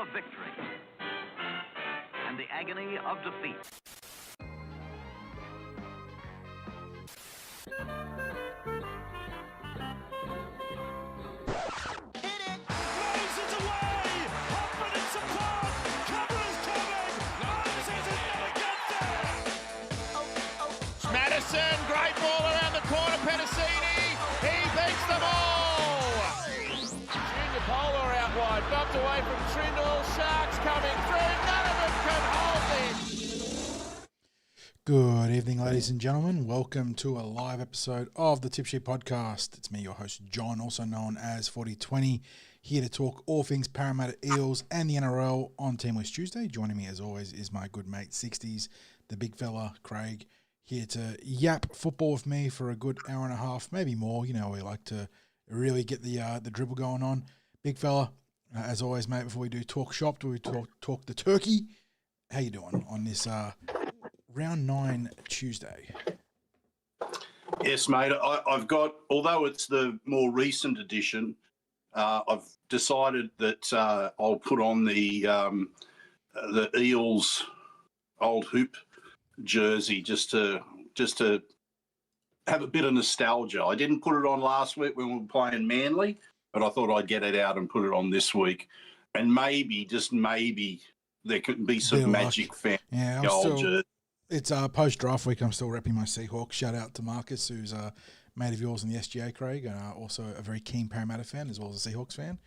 of victory and the agony of defeat. Great ball around the corner, Petticini, he beats them all! Junior Polar out wide, knocked away from Trindle, Sharks coming through, none of them can hold this! Good evening, ladies and gentlemen. Welcome to a live episode of the Tip Sheet Podcast. It's me, your host, John, also known as 4020, here to talk all things Parramatta Eels and the NRL on Teamless Tuesday. Joining me, as always, is my good mate, Sixties, the big fella, Craig, here to yap football with me for a good hour and a half, maybe more. You know, we like to really get the dribble going on. Big fella, as always, mate, before we do talk shop, do we talk the turkey? How you doing on this round 9 Tuesday? Yes, mate. I've got, although it's the more recent edition, I've decided that I'll put on the Eels old hoop jersey just to have a bit of nostalgia. I didn't put it on last week when we were playing Manly, but I thought I'd get it out and put it on this week, and maybe, just maybe, there could be some magic fan. Yeah, it's post draft week. I'm still repping my Seahawks. Shout out to Marcus, who's a mate of yours in the SGA, Craig, and also a very keen Parramatta fan as well as a Seahawks fan.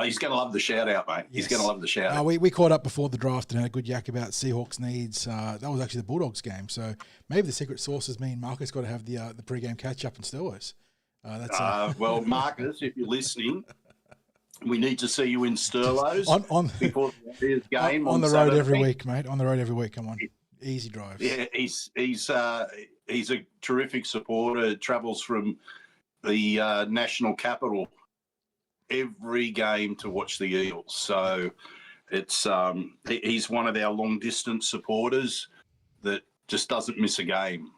He's going to love the shout out, mate. Yes. He's going to love the shout out. We caught up before the draft and had a good yak about Seahawks needs. That was actually the Bulldogs game. So maybe the secret sources mean Marcus got to have the pre-game catch-up in Sterlos. Well, Marcus, if you're listening, we need to see you in Sterlos before the game on the road every week, mate. On the road every week. Come on. Easy drives. Yeah, he's a terrific supporter. Travels from the national capital every game to watch the Eels. So it's he's one of our long distance supporters that just doesn't miss a game.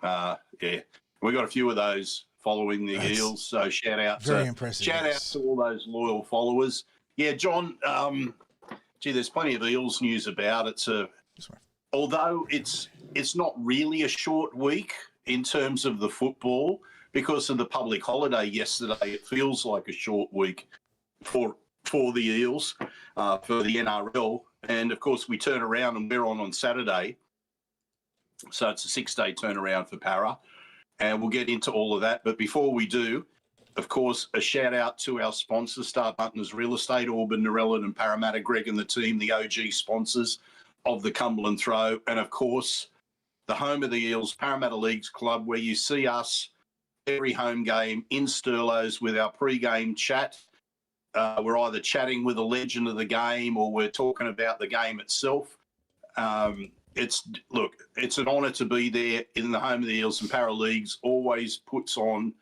We got a few of those following the Eels. So shout out to all those loyal followers. Yeah, John. There's plenty of Eels news about it. Although it's not really a short week in terms of the football because of the public holiday yesterday. It feels like a short week for the Eels, for the NRL. And, of course, we turn around and we're on Saturday. So it's a 6-day turnaround for Para. And we'll get into all of that. But before we do, of course, a shout-out to our sponsors, Star Partners Real Estate, Auburn, Narellan and Parramatta, Greg and the team, the OG sponsors of the Cumberland Throw. And, of course, the home of the Eels, Parramatta Leagues Club, where you see us every home game in Sterlos with our pre-game chat. We're either chatting with a legend of the game or we're talking about the game itself. It's an honour to be there in the home of the Eels, and Para Leagues always puts on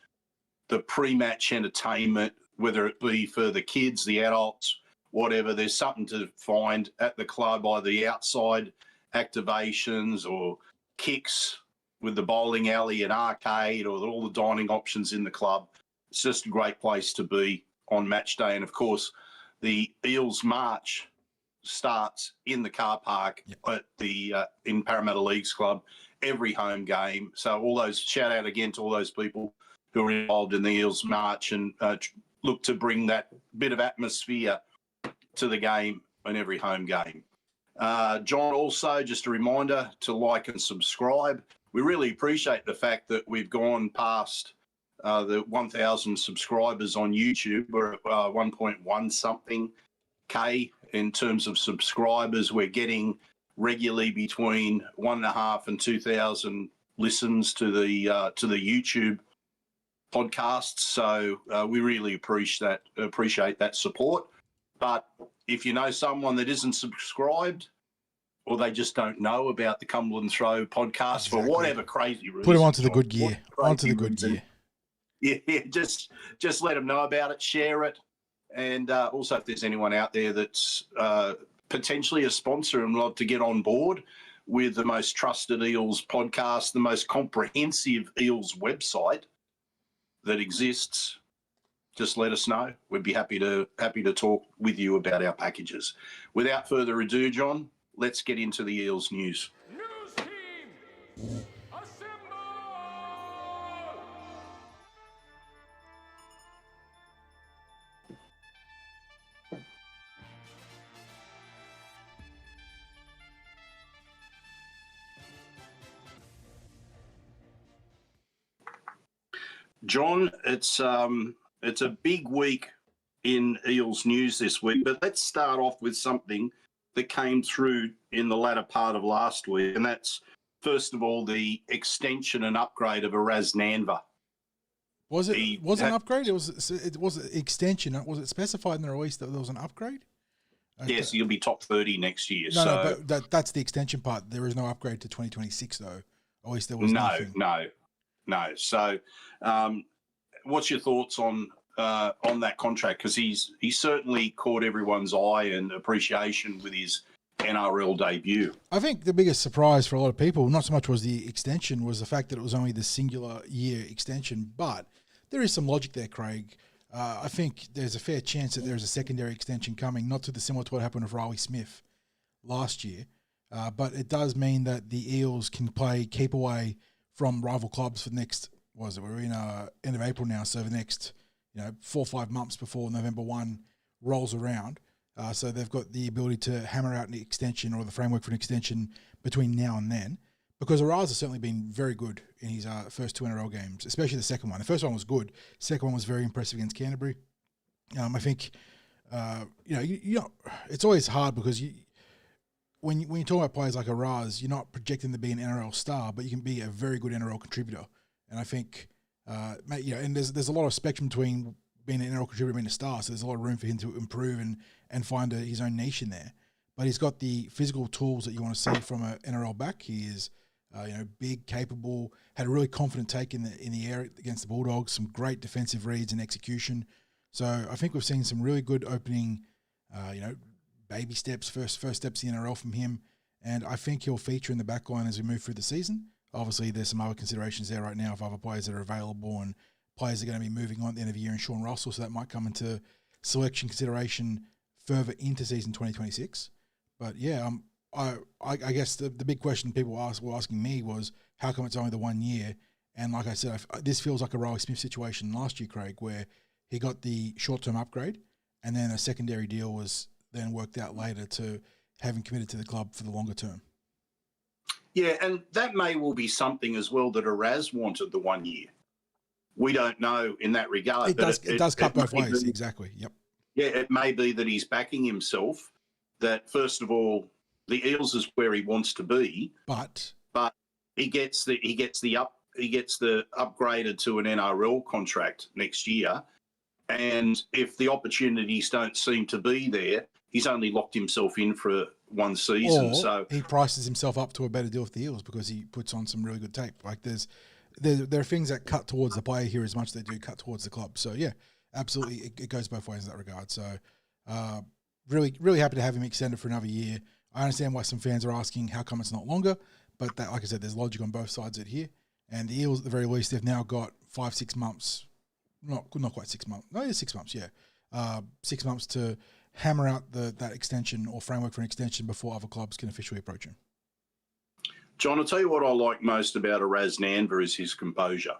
the pre-match entertainment, whether it be for the kids, the adults, whatever. There's something to find at the club, either the outside activations or kicks with the bowling alley and arcade or all the dining options in the club. It's just a great place to be on match day. And of course, the Eels March starts in the car park at the in Parramatta Leagues Club every home game. So all those, shout out again to all those people who are involved in the Eels March and look to bring that bit of atmosphere to the game in every home game. John, also just a reminder to like and subscribe. We really appreciate the fact that we've gone past the 1,000 subscribers on YouTube. We're at 1.1 something K in terms of subscribers. We're getting regularly between 1.5 and 2,000 listens to the YouTube podcasts. So we really appreciate that support. But if you know someone that isn't subscribed, or they just don't know about the Cumberland Throw podcast for whatever crazy reason, put them onto the good gear. Onto the good gear. Yeah, just let them know about it, share it. And also, if there's anyone out there that's potentially a sponsor and would love to get on board with the most trusted Eels podcast, the most comprehensive Eels website that exists, just let us know. We'd be happy to talk with you about our packages. Without further ado, John, let's get into the Eels news. News team, assemble! John, it's a big week in Eels news this week, but let's start off with something that came through in the latter part of last week, and that's, first of all, the extension and upgrade of Araz Nanva. Was it an upgrade? It was an extension. Was it specified in the release that there was an upgrade? Yes, he'll be top 30 next year. No, but that's the extension part. There is no upgrade to 2026, though. At least there was nothing. No. So, what's your thoughts on that contract? Because he's certainly caught everyone's eye and appreciation with his NRL debut. I think the biggest surprise for a lot of people, not so much was the extension, was the fact that it was only the singular year extension. But there is some logic there, Craig. I think there's a fair chance that there's a secondary extension coming, not to the similar to what happened with Riley Smith last year. But it does mean that the Eels can play keep away from rival clubs for the next, we're in end of April now, so the next 4 or 5 months before November 1 rolls around. So they've got the ability to hammer out an extension or the framework for an extension between now and then, because Araz has certainly been very good in his first 2 NRL games, especially the second one. The first one was good. Second one was very impressive against Canterbury. I think, it's always hard because when you talk about players like Araz, you're not projecting to be an NRL star, but you can be a very good NRL contributor. And I think, and there's a lot of spectrum between being an NRL contributor and being a star, so there's a lot of room for him to improve and find his own niche in there. But he's got the physical tools that you want to see from an NRL back. He is, big, capable, had a really confident take in the air against the Bulldogs, some great defensive reads and execution. So I think we've seen some really good opening, baby steps, first steps in the NRL from him. And I think he'll feature in the backline as we move through the season. Obviously, there's some other considerations there right now of other players that are available and players are going to be moving on at the end of the year, and Sean Russell, so that might come into selection consideration further into season 2026. But yeah, I guess the big question people were asking me was, how come it's only the 1 year? And like I said, this feels like a Riley Smith situation last year, Craig, where he got the short-term upgrade and then a secondary deal was then worked out later to having committed to the club for the longer term. Yeah, and that may well be something as well that Araz wanted the 1 year. We don't know in that regard. It does cut both ways, exactly. Yep. Yeah, it may be that he's backing himself. That first of all, the Eels is where he wants to be, but he gets the upgraded to an NRL contract next year, and if the opportunities don't seem to be there, he's only locked himself in for one season. Or so he prices himself up to a better deal with the Eels because he puts on some really good tape. Like there are things that cut towards the player here as much as they do cut towards the club. So yeah, absolutely, it goes both ways in that regard. So really happy to have him extended for another year. I understand why some fans are asking how come it's not longer, but that, like I said, there's logic on both sides of it here. And the Eels, at the very least, they've now got 5-6 months, not quite 6 months. No, it's 6 months, yeah. 6 months to hammer out that extension or framework for an extension before other clubs can officially approach him. John, I'll tell you what I like most about Araz Nanva is his composure.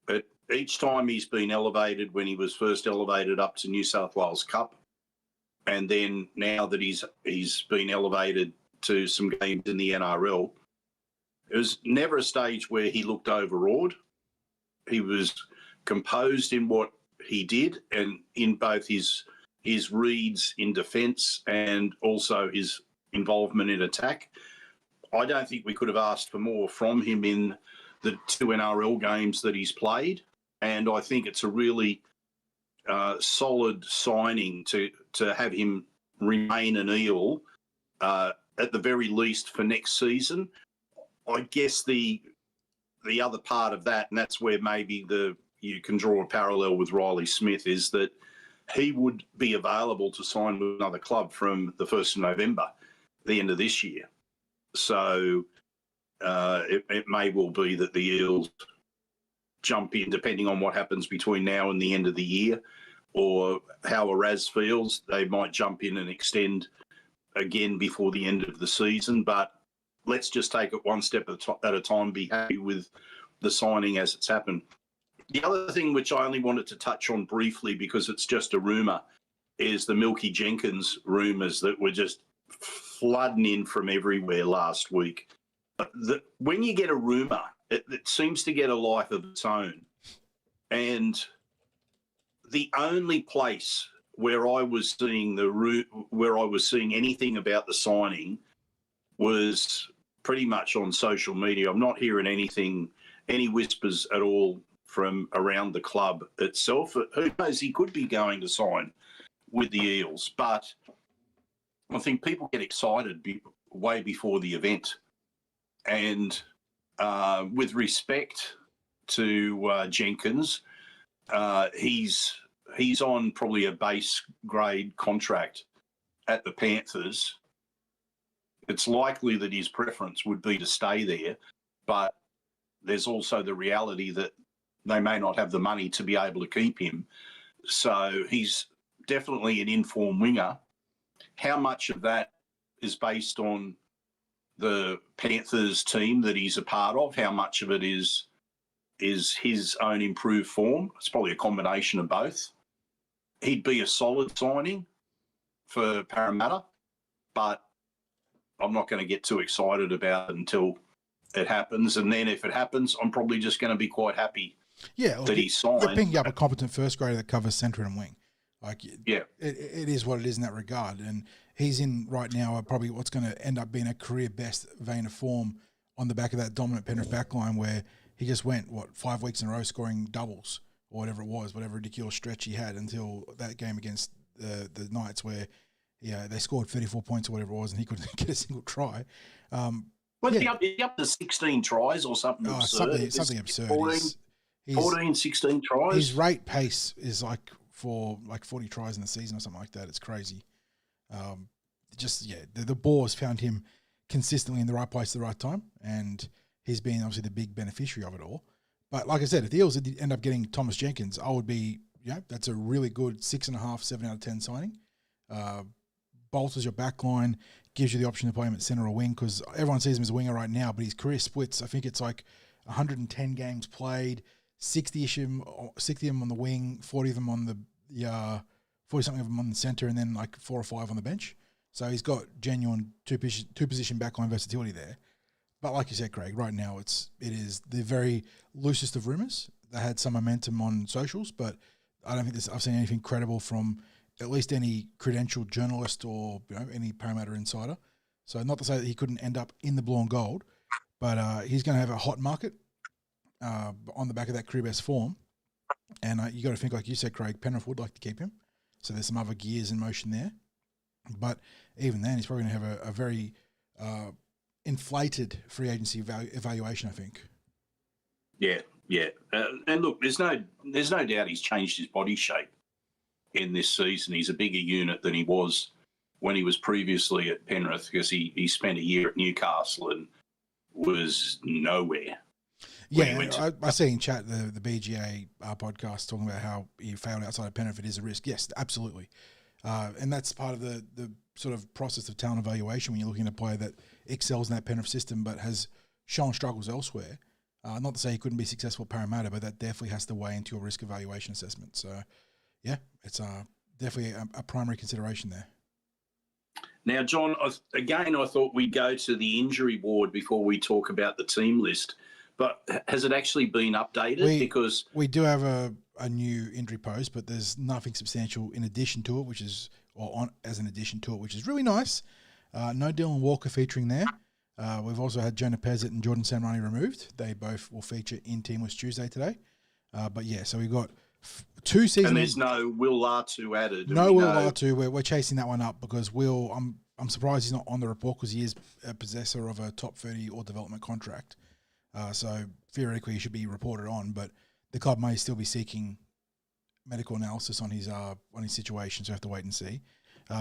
But each time he's been elevated, when he was first elevated up to New South Wales Cup, and then now that he's been elevated to some games in the NRL, it was never a stage where he looked overawed. He was composed in what he did and in both his reads in defence and also his involvement in attack. I don't think we could have asked for more from him in the 2 NRL games that he's played, and I think it's a really solid signing to have him remain an Eel at the very least for next season. I guess the other part of that, and that's where maybe you can draw a parallel with Riley Smith, is that he would be available to sign with another club from the 1st of November, the end of this year. So it may well be that the Eels jump in, depending on what happens between now and the end of the year, or how Araz feels. They might jump in and extend again before the end of the season. But let's just take it one step at a time, be happy with the signing as it's happened. The other thing which I only wanted to touch on briefly, because it's just a rumour, is the Milky Jenkins rumours that were just flooding in from everywhere last week. When you get a rumour, it seems to get a life of its own. And the only place where I was seeing anything about the signing was pretty much on social media. I'm not hearing any whispers at all from around the club itself. Who knows, he could be going to sign with the Eels, but I think people get excited way before the event. And with respect to Jenkins, he's on probably a base grade contract at the Panthers. It's likely that his preference would be to stay there, but there's also the reality that they may not have the money to be able to keep him. So he's definitely an informed winger. How much of that is based on the Panthers team that he's a part of? How much of it is his own improved form? It's probably a combination of both. He'd be a solid signing for Parramatta, but I'm not going to get too excited about it until it happens. And then if it happens, I'm probably just going to be quite happy that he signed. They're picking up a competent first grader that covers centre and wing. Yeah, it is what it is in that regard. And he's in right now probably what's going to end up being a career best vein of form on the back of that dominant Penrith backline, where he just went, 5 weeks in a row scoring doubles or whatever it was, whatever ridiculous stretch he had until that game against the Knights where they scored 34 points or whatever it was and he couldn't get a single try. He up to 16 tries or something absurd. Something absurd. 14, 16 tries. His rate pace is for 40 tries in the season or something like that. It's crazy. The Boars found him consistently in the right place at the right time, and he's been obviously the big beneficiary of it all. But like I said, if the Eels end up getting Thomas Jenkins, I would be, that's a really good 6.5, 7 out of 10 signing. Bolsters your backline, gives you the option to play him at centre or wing, because everyone sees him as a winger right now, but his career splits, I think it's 110 games played, 60 of them on the wing, 40 of them on the 40-something of them on the centre, and then 4 or 5 on the bench. So he's got genuine two-position backline versatility there. But like you said, Craig, right now it is the very loosest of rumours. They had some momentum on socials, but I don't think I've seen anything credible from at least any credentialed journalist or any Parramatta insider. So not to say that he couldn't end up in the blue and gold, but he's going to have a hot market on the back of that career best form. And you got to think, like you said, Craig, Penrith would like to keep him. So there's some other gears in motion there. But even then, he's probably going to have a very inflated free agency evaluation, I think. Yeah. And look, there's no doubt he's changed his body shape in this season. He's a bigger unit than he was when he was previously at Penrith, because he spent a year at Newcastle and was nowhere. Yeah, I see in chat the BGA podcast talking about how he failed outside of Penrith. It is a risk. Yes, absolutely. And that's part of the sort of process of talent evaluation when you're looking at a player that excels in that Penrith system but has shown struggles elsewhere. Not to say he couldn't be successful at Parramatta, but that definitely has to weigh into your risk evaluation assessment. So, yeah, it's definitely a primary consideration there. Now, John, I thought we'd go to the injury ward before we talk about the team list. But has it actually been updated? Because we do have a new injury post, but there's nothing substantial in addition to it, which is really nice. No Dylan Walker featuring there. We've also had Jonah Pezet and Jordan Samrani removed. They both will feature in Team List Tuesday today. But yeah, so we've got 2 seasons. And there's no Will Latu added. No Will Latu. We're chasing that one up because Will, I'm surprised he's not on the report because he is a possessor of a top 30 or development contract. So theoretically he should be reported on, but the club may still be seeking medical analysis on his situation, so we have to wait and see.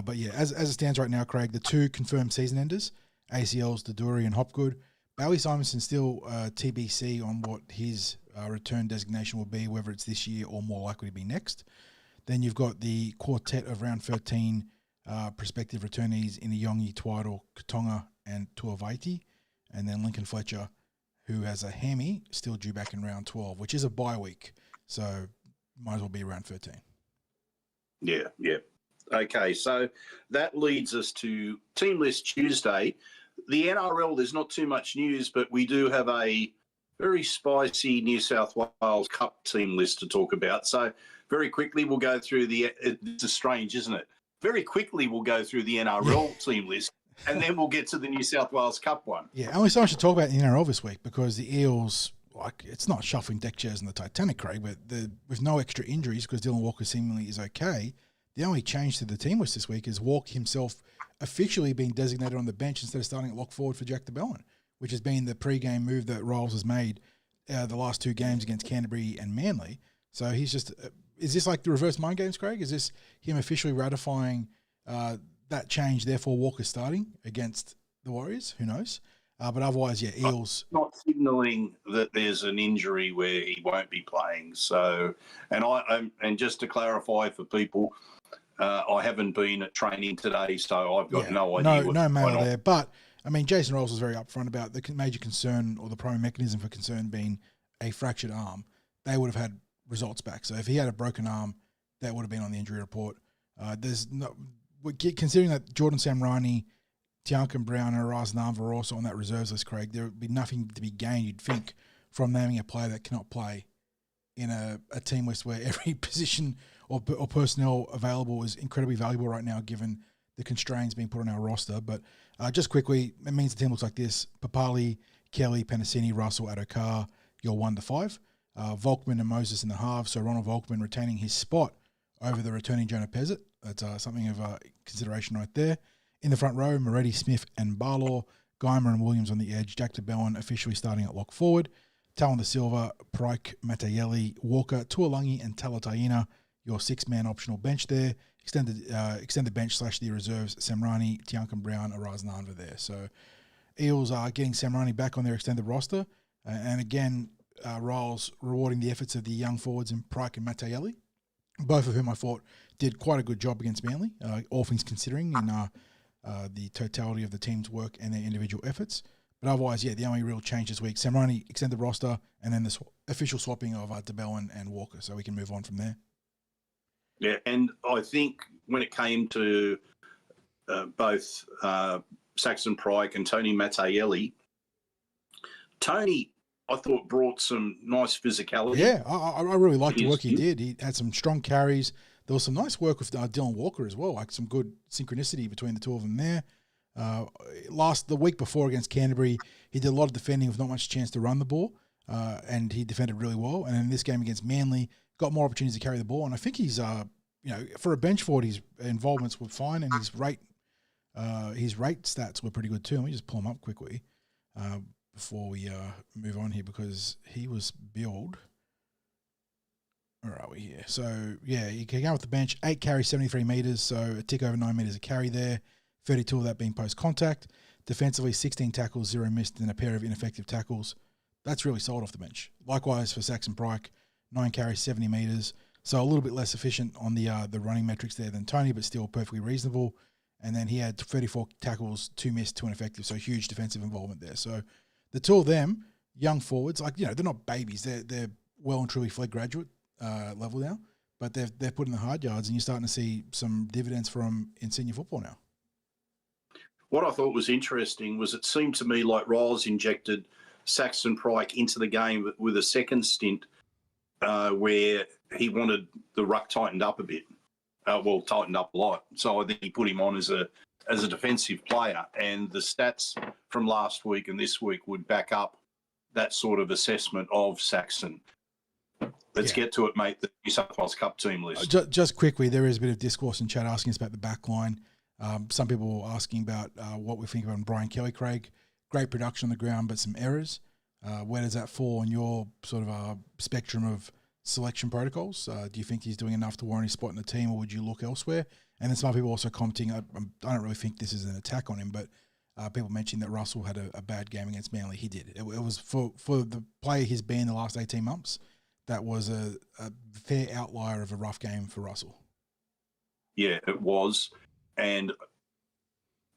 But yeah, as it stands right now, Craig, the 2 confirmed season enders, ACLs, Daduri and Hopgood, Bailey Simonson still TBC on what his return designation will be, whether it's this year or more likely to be next. Then you've got the quartet of round 13 prospective returnees in Iongi, Twaddle, Katonga, and Tuavaiti. And then Lincoln Fletcher, who has a hammy, still due back in round 12, which is a bye week. So might as well be around 13. Yeah. Okay, so that leads us to Team List Tuesday. The NRL, there's not too much news, but we do have a very spicy New South Wales Cup team list to talk about. So very quickly, we'll go through it's strange, isn't it? Very quickly, we'll go through the NRL team list, and then we'll get to the New South Wales Cup one. Yeah, only so much to talk about in the NRL this week because the Eels, it's not shuffling deck chairs in the Titanic, Craig, but with no extra injuries because Dylan Walker seemingly is okay. The only change to the team list this week is Walker himself officially being designated on the bench instead of starting at lock forward for Jack DeBellin, which has been the pre-game move that Riles has made the last two games against Canterbury and Manly. So he's just is this like the reverse mind games, Craig? Is this him officially ratifying that change, therefore Walker starting against the Warriors? Who knows? But otherwise, yeah, Eels. Not signalling that there's an injury where he won't be playing. So, and just to clarify for people, I haven't been at training today, so I've got no idea. No mail there. But, I mean, Jason Rolls was very upfront about the major concern or the primary mechanism for concern being a fractured arm. They would have had results back. So if he had a broken arm, that would have been on the injury report. Considering that Jordan Samrani, Tiankan Brown, and Araz Nanva are also on that reserves list, Craig, there would be nothing to be gained, you'd think, from naming a player that cannot play in a team list where every position or personnel available is incredibly valuable right now given the constraints being put on our roster. But just quickly, it means the team looks like this. Papali, Kelly, Penasini, Russell, Adokar, you're 1 to 5. Volkman and Moses in the halves, so Ronald Volkman retaining his spot over the returning Jonah Pezet. That's something of consideration right there. In the front row, Moretti, Smith and Barlaw, Geimer and Williams on the edge, Jack DeBellin officially starting at lock forward, Talon da Silva, Pryke, Matayeli, Walker, Tuolangi and Talataina, your 6-man optional bench there. Extended bench / the reserves, Samrani, Tiankan Brown, Araz Nanva there. So Eels are getting Samrani back on their extended roster. And again, Riles rewarding the efforts of the young forwards in Pryke and Matayeli, both of whom I thought did quite a good job against Manly, all things considering, in the totality of the team's work and their individual efforts. But otherwise, yeah, the only real change this week, Samrani extended roster, and then the official swapping of DeBellin and Walker, so we can move on from there. Yeah, and I think when it came to both Saxon Pryke and Tony Matayeli, Tony, I thought, brought some nice physicality. Yeah, I really liked the work he did. He had some strong carries. There was some nice work with Dylan Walker as well, like some good synchronicity between the two of them there. The week before against Canterbury, he did a lot of defending with not much chance to run the ball, and he defended really well. And in this game against Manly, got more opportunities to carry the ball. And I think he's, for a bench forward, his involvements were fine, and his rate stats were pretty good too. Let me just pull him up quickly before we move on here, because he was billed. Where are we here? So, yeah, he came out with the bench, 8 carries, 73 metres, so a tick over 9 metres a carry there, 32 of that being post-contact. Defensively, 16 tackles, 0 missed, and a pair of ineffective tackles. That's really solid off the bench. Likewise for Saxon Pryke, 9 carries, 70 metres, so a little bit less efficient on the running metrics there than Tony, but still perfectly reasonable. And then he had 34 tackles, 2 missed, 2 ineffective, so huge defensive involvement there. So the two of them, young forwards, they're not babies. They're well and truly Flegg graduate level now, but they've put in the hard yards, and you're starting to see some dividends from in senior football now. What I thought was interesting was it seemed to me like Riles injected Saxon Pryke into the game with a second stint where he wanted the ruck tightened up a bit. Tightened up a lot. So I think he put him on as a defensive player, and the stats from last week and this week would back up that sort of assessment of Saxon. Let's get to it, mate, the New South Wales Cup team list. Just quickly, there is a bit of discourse in chat asking us about the back line. Some people were asking about what we think about Brian Kelly, Craig. Great production on the ground, but some errors. Where does that fall on your sort of spectrum of selection protocols? Do you think he's doing enough to warrant his spot in the team, or would you look elsewhere? And then some people also commenting, I don't really think this is an attack on him, but people mentioned that Russell had a bad game against Manly. He did. It was for the player he's been the last 18 months. That was a fair outlier of a rough game for Russell. Yeah, it was. And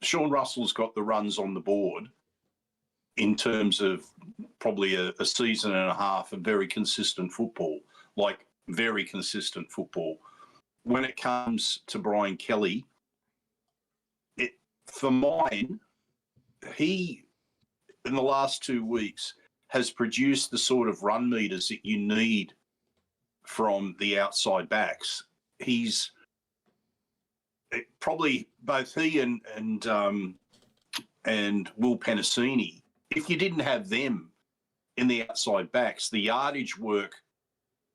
Sean Russell's got the runs on the board in terms of probably a season and a half of very consistent football, like very consistent football. When it comes to Brian Kelly, for mine, he, in the last 2 weeks, has produced the sort of run meters that you need from the outside backs. He's probably both he and Will Penasini. If you didn't have them in the outside backs, the yardage work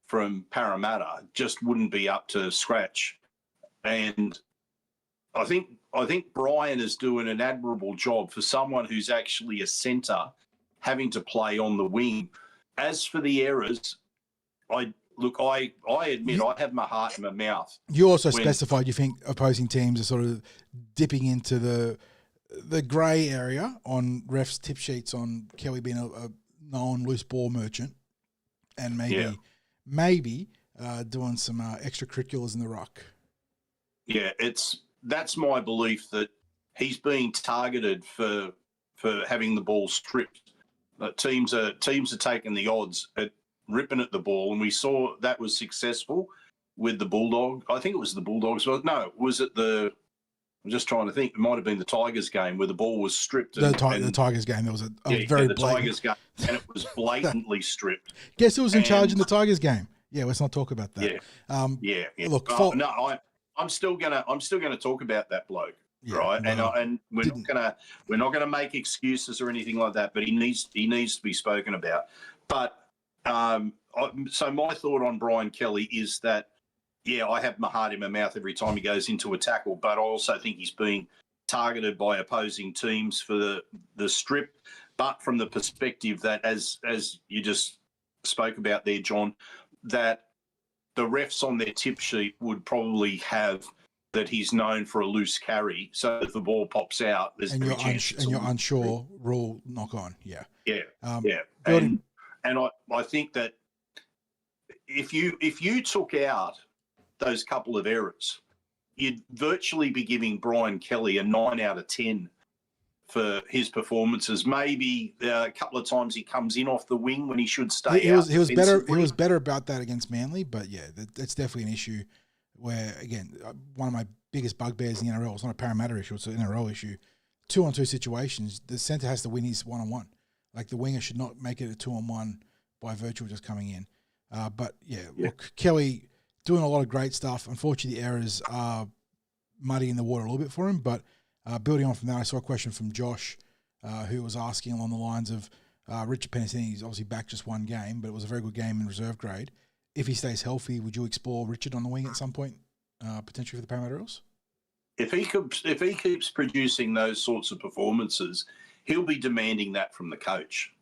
from Parramatta just wouldn't be up to scratch. And I think Brian is doing an admirable job for someone who's actually a centre having to play on the wing. As for the errors, I admit I have my heart in my mouth. You also specified you think opposing teams are sort of dipping into the grey area on refs' tip sheets on Kelly being a known loose ball merchant, and maybe doing some extracurriculars in the ruck. Yeah, that's my belief that he's being targeted for having the ball stripped. Teams are taking the odds at ripping at the ball, and we saw that was successful with the Bulldog. I think it was the Bulldogs. No, was it I'm just trying to think. It might have been the Tigers game where the ball was stripped. The Tigers game, there was a very the blatant. Tigers game, and it was blatantly stripped. Guess who was in charge in the Tigers game? Yeah, let's not talk about that. Yeah. Look, I'm still gonna talk about that bloke, right? Well, and we're not gonna make excuses or anything like that. But he needs to be spoken about. But so my thought on Brian Kelly is that, I have my heart in my mouth every time he goes into a tackle, but I also think he's being targeted by opposing teams for the strip. But from the perspective that, as you just spoke about there, John, that the refs on their tip sheet would probably have that he's known for a loose carry. So if the ball pops out, there's and every chance. And you're unsure, rule knock on. Yeah. And I think that if you took out those couple of errors, you'd virtually be giving Brian Kelly a 9 out of 10 for his performances. Maybe a couple of times he comes in off the wing when he should stay he out. He was better. He was better about that against Manly, but that's definitely an issue. Where again, one of my biggest bugbears in the NRL. It's not a Parramatta issue; it's an NRL issue. 2-on-2 situations, the centre has to win his 1-on-1. Like the winger should not make it a 2-on-1 by virtue of just coming in. Look, Kelly doing a lot of great stuff. Unfortunately, the errors are muddying the water a little bit for him. But building on from that, I saw a question from Josh who was asking along the lines of Richard Penasini. He's obviously back just one game, but it was a very good game in reserve grade. If he stays healthy, would you explore Richard on the wing at some point, potentially for the Parramatta Eels? If he keeps producing those sorts of performances, he'll be demanding that from the coach.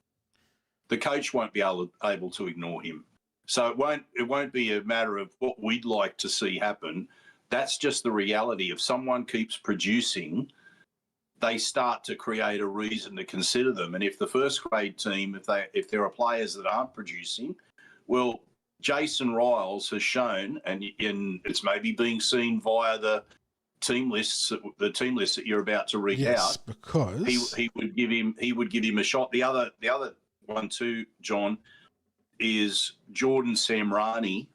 The coach won't be able to ignore him. So it won't be a matter of what we'd like to see happen. That's just the reality. If someone keeps producing, they start to create a reason to consider them. And if the first grade team, if there are players that aren't producing, well, Jason Riles has shown, and it's maybe being seen via the team lists that you're about to read out. Because he would give him a shot. The other one too, John, is Jordan Samrani.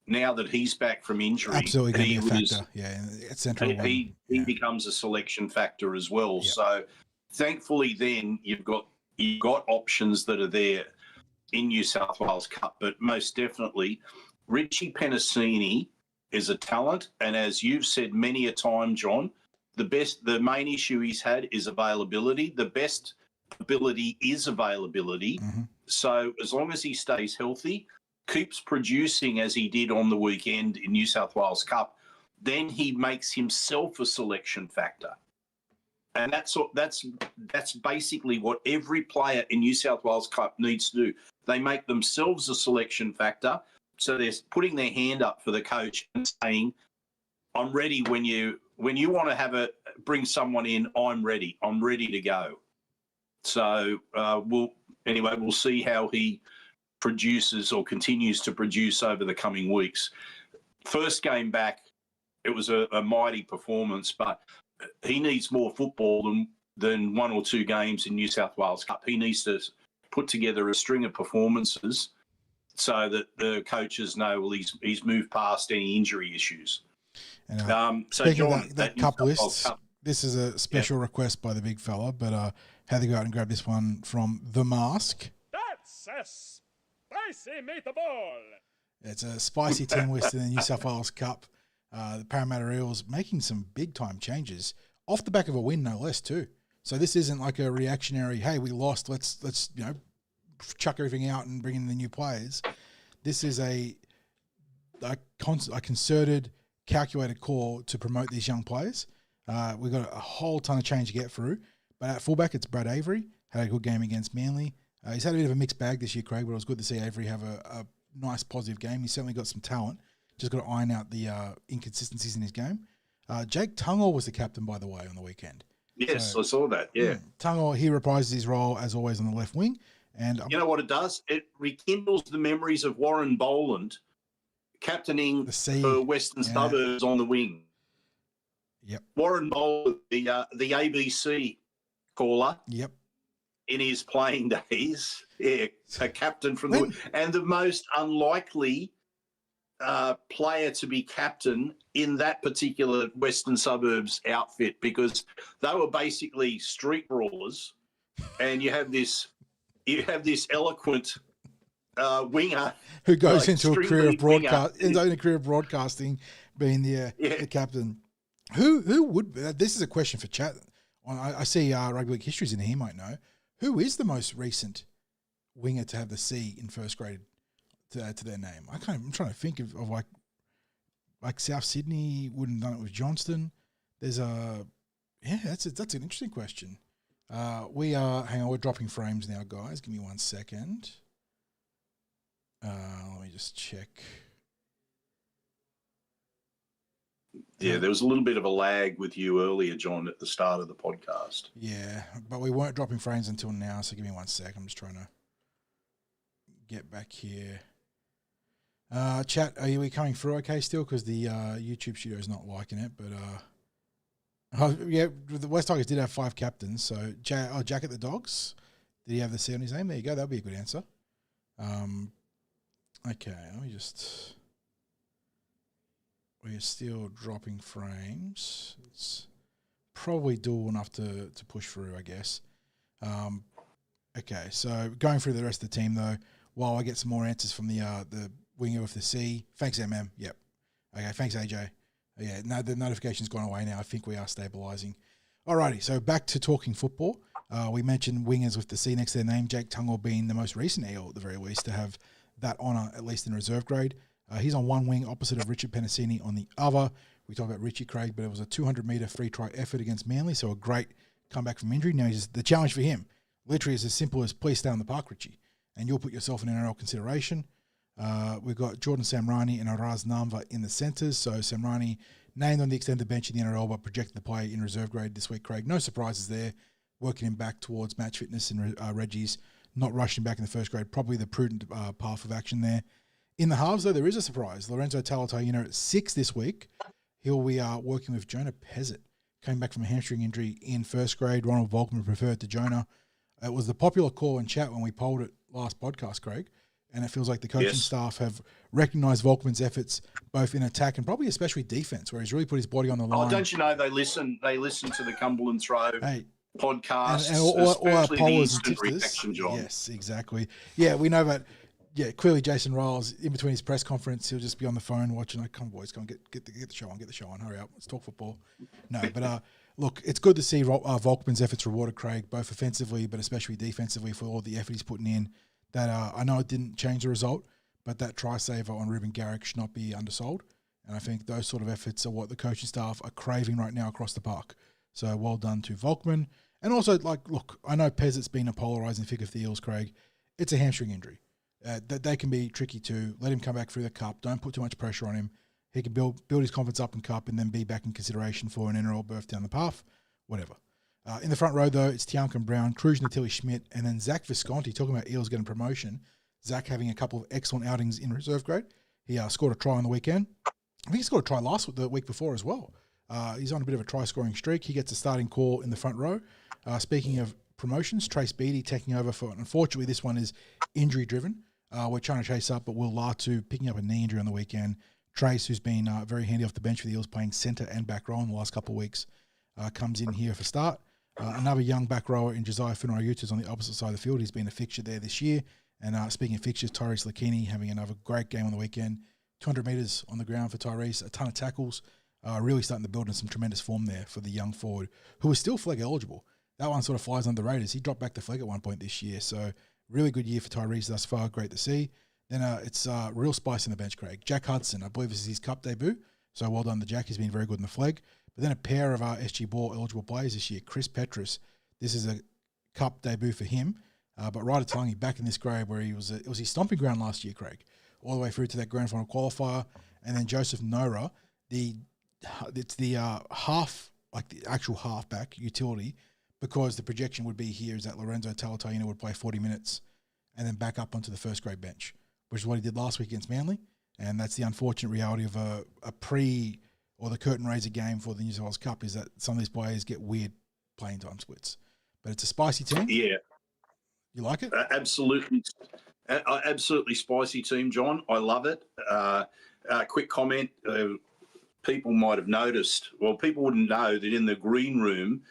Now that he's back from injury, absolutely going to be a factor. At central. He becomes a selection factor as well. Yeah. So thankfully, then you've got options that are there in New South Wales Cup, but most definitely, Richie Penasini is a talent, and as you've said many a time, John, the main issue he's had is availability. The best ability is availability. Mm-hmm. So as long as he stays healthy, keeps producing as he did on the weekend in New South Wales Cup, then he makes himself a selection factor. And that's basically what every player in New South Wales Cup needs to do. They make themselves a selection factor. So they're putting their hand up for the coach and saying, I'm ready when you want to bring someone in. I'm ready. I'm ready to go. So we'll see how he produces or continues to produce over the coming weeks. First game back, it was a mighty performance, but he needs more football than 1 or 2 games in New South Wales Cup. He needs to put together a string of performances so that the coaches know, well, he's moved past any injury issues. And, so speaking John, of that cup list, this is a special request by the big fella, but had to go out and grab this one from The Mask. That's a spicy meatball. It's a spicy team list in the New South Wales Cup. The Parramatta Eels making some big-time changes off the back of a win, no less, too. So this isn't like a reactionary, hey, we lost, let's chuck everything out and bring in the new players. This is a concerted, calculated call to promote these young players. We've got a whole ton of change to get through. But at fullback, it's Brad Avery. Had a good game against Manly. He's had a bit of a mixed bag this year, Craig, but it was good to see Avery have a nice, positive game. He's certainly got some talent. Just got to iron out the inconsistencies in his game. Jake Tungall was the captain, by the way, on the weekend. Yes, I saw that, yeah. Tungall, he reprises his role, as always, on the left wing. And you know what it does? It rekindles the memories of Warren Boland captaining for Western Suburbs on the wing. Yep. Warren Boland, the ABC caller. Yep. In his playing days, a captain from and the most unlikely player to be captain in that particular Western Suburbs outfit, because they were basically street brawlers, and you have this eloquent winger who goes into a career of broadcasting, being the captain. Who would? This is a question for chat. I see Rugby League Histories in here. He might know. Who is the most recent winger to have the C in first grade to add to their name? I'm trying to think of like South Sydney wouldn't have done it with Johnston. There's that's an interesting question. Hang on, we're dropping frames now, guys. Give me 1 second. Let me just check. Yeah, there was a little bit of a lag with you earlier, John, at the start of the podcast. Yeah, but we weren't dropping frames until now, so give me 1 sec. I'm just trying to get back here. Chat, are we coming through okay still? Because the YouTube studio is not liking it, but the West Tigers did have 5 captains. So Jack at the Dogs, did he have the C on his name? There you go. That'll be a good answer. Okay, let me just. We're still dropping frames. It's probably doable enough to push through, I guess. Okay, so going through the rest of the team, though, while I get some more answers from the winger with the C. Thanks, MM. Yep. Okay, thanks, AJ. Yeah, no, the notification's gone away now. I think we are stabilising. Alrighty, so back to talking football. We mentioned wingers with the C next to their name, Jake Tungall being the most recent Eel, at the very least, to have that honour, at least in reserve grade. He's on one wing opposite of Richard Penasini on the other. We talked about Richie Craig, but it was a 200-metre free try effort against Manly, so a great comeback from injury. Now, the challenge for him literally is as simple as please stay on the park, Richie, and you'll put yourself in NRL consideration. We've got Jordan Samrani and Araz Nanva in the centres. So Samrani named on the extended bench in the NRL, but projected to play in reserve grade this week, Craig. No surprises there. Working him back towards match fitness, and Reggie's not rushing back in the first grade. Probably the prudent path of action there. In the halves, though, there is a surprise. Lorenzo Talataina at 6 this week. He'll be working with Jonah Pezet. Came back from a hamstring injury in first grade. Ronald Volkman preferred to Jonah. It was the popular call in chat when we polled it last podcast, Craig. And it feels like the coaching staff have recognised Volkman's efforts both in attack and probably especially defence, where he's really put his body on the line. Oh, don't you know they listen to the Cumberland Throw podcast, and all our pollers and tipsters. Reaction, John. Yes, exactly. Yeah, we know that. Yeah, clearly Jason Riles, in between his press conference, he'll just be on the phone watching. Come on, boys, come on, get the show on, hurry up, let's talk football. No, but look, it's good to see Volkman's efforts rewarded, Craig, both offensively but especially defensively for all the effort he's putting in. That I know it didn't change the result, but that try saver on Ruben Garrick should not be undersold. And I think those sort of efforts are what the coaching staff are craving right now across the park. So well done to Volkman. And also, look, I know Pezet's been a polarising figure for the Eels, Craig. It's a hamstring injury. They can be tricky too. Let him come back through the cup. Don't put too much pressure on him. he can build his confidence up in Cup and then be back in consideration for an NRL berth down the path, whatever. In the front row, though, it's Tiankin Brown, Cruz Natili Schmidt, and then Zack Visconti, talking about Eels getting promotion. Zack having a couple of excellent outings in reserve grade. He scored a try on the weekend. I think he scored a try the week before as well. He's on a bit of a try-scoring streak. He gets a starting call in the front row. Speaking of promotions, Trace Beattie taking over for, unfortunately, this one is injury-driven. We're trying to chase up, but Will Latu picking up a knee injury on the weekend. Trace, who's been very handy off the bench for the Eels, playing centre and back row in the last couple of weeks, comes in here for start. Another young back rower in Josiah Funarayuta is on the opposite side of the field. He's been a fixture there this year. And speaking of fixtures, Tyrese Lakini having another great game on the weekend. 200 metres on the ground for Tyrese, a ton of tackles. Really starting to build in some tremendous form there for the young forward, who is still Flegg eligible. That one sort of flies under the radars. He dropped back to Flegg at one point this year. So really good year for Tyrese thus far. Great to see. Then it's real spice in the bench, Craig. Jack Hudson, I believe this is his Cup debut. So well done to Jack. He's been very good in the Flegg. But then a pair of SG Ball eligible players this year. Chris Petrus, this is a Cup debut for him. But Ryda Talagi back in this grade where it was his stomping ground last year, Craig, all the way through to that grand final qualifier. And then Joseph Nora, it's the half, like the actual halfback utility, because the projection would be here is that Lorenzo Talataina would play 40 minutes and then back up onto the first grade bench, which is what he did last week against Manly. And that's the unfortunate reality of a or the curtain raiser game for the New South Wales Cup, is that some of these players get weird playing time splits. But it's a spicy team. Yeah. You like it? Absolutely. Absolutely spicy team, John. I love it. Quick comment. People might have noticed, well, people wouldn't know that in the green room,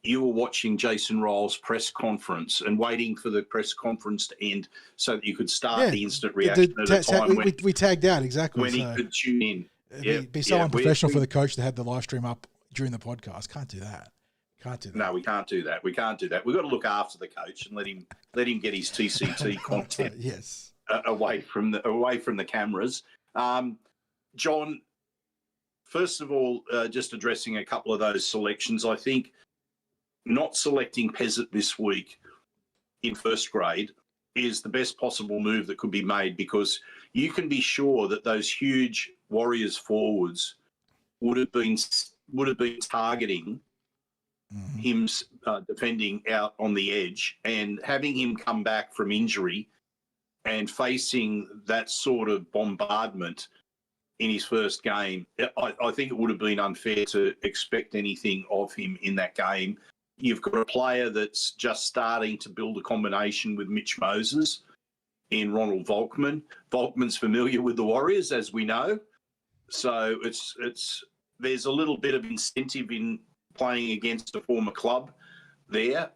you were watching Jason Ryle's press conference and waiting for the press conference to end so that you could start the instant reaction at a time we tagged out, exactly. When he could tune in. It'd be so unprofessional for the coach to have the live stream up during the podcast. Can't do that. No, we can't do that. We've got to look after the coach and let him get his TCT content yes. away from the cameras. John, first of all, just addressing a couple of those selections, I think not selecting Pezet this week in first grade is the best possible move that could be made, because you can be sure that those huge Warriors forwards would have been targeting him defending out on the edge, and having him come back from injury and facing that sort of bombardment in his first game, I think it would have been unfair to expect anything of him in that game. You've got a player that's just starting to build a combination with Mitch Moses in Ronald Volkman. Volkman's familiar with the Warriors, as we know. So there's a little bit of incentive in playing against a former club there.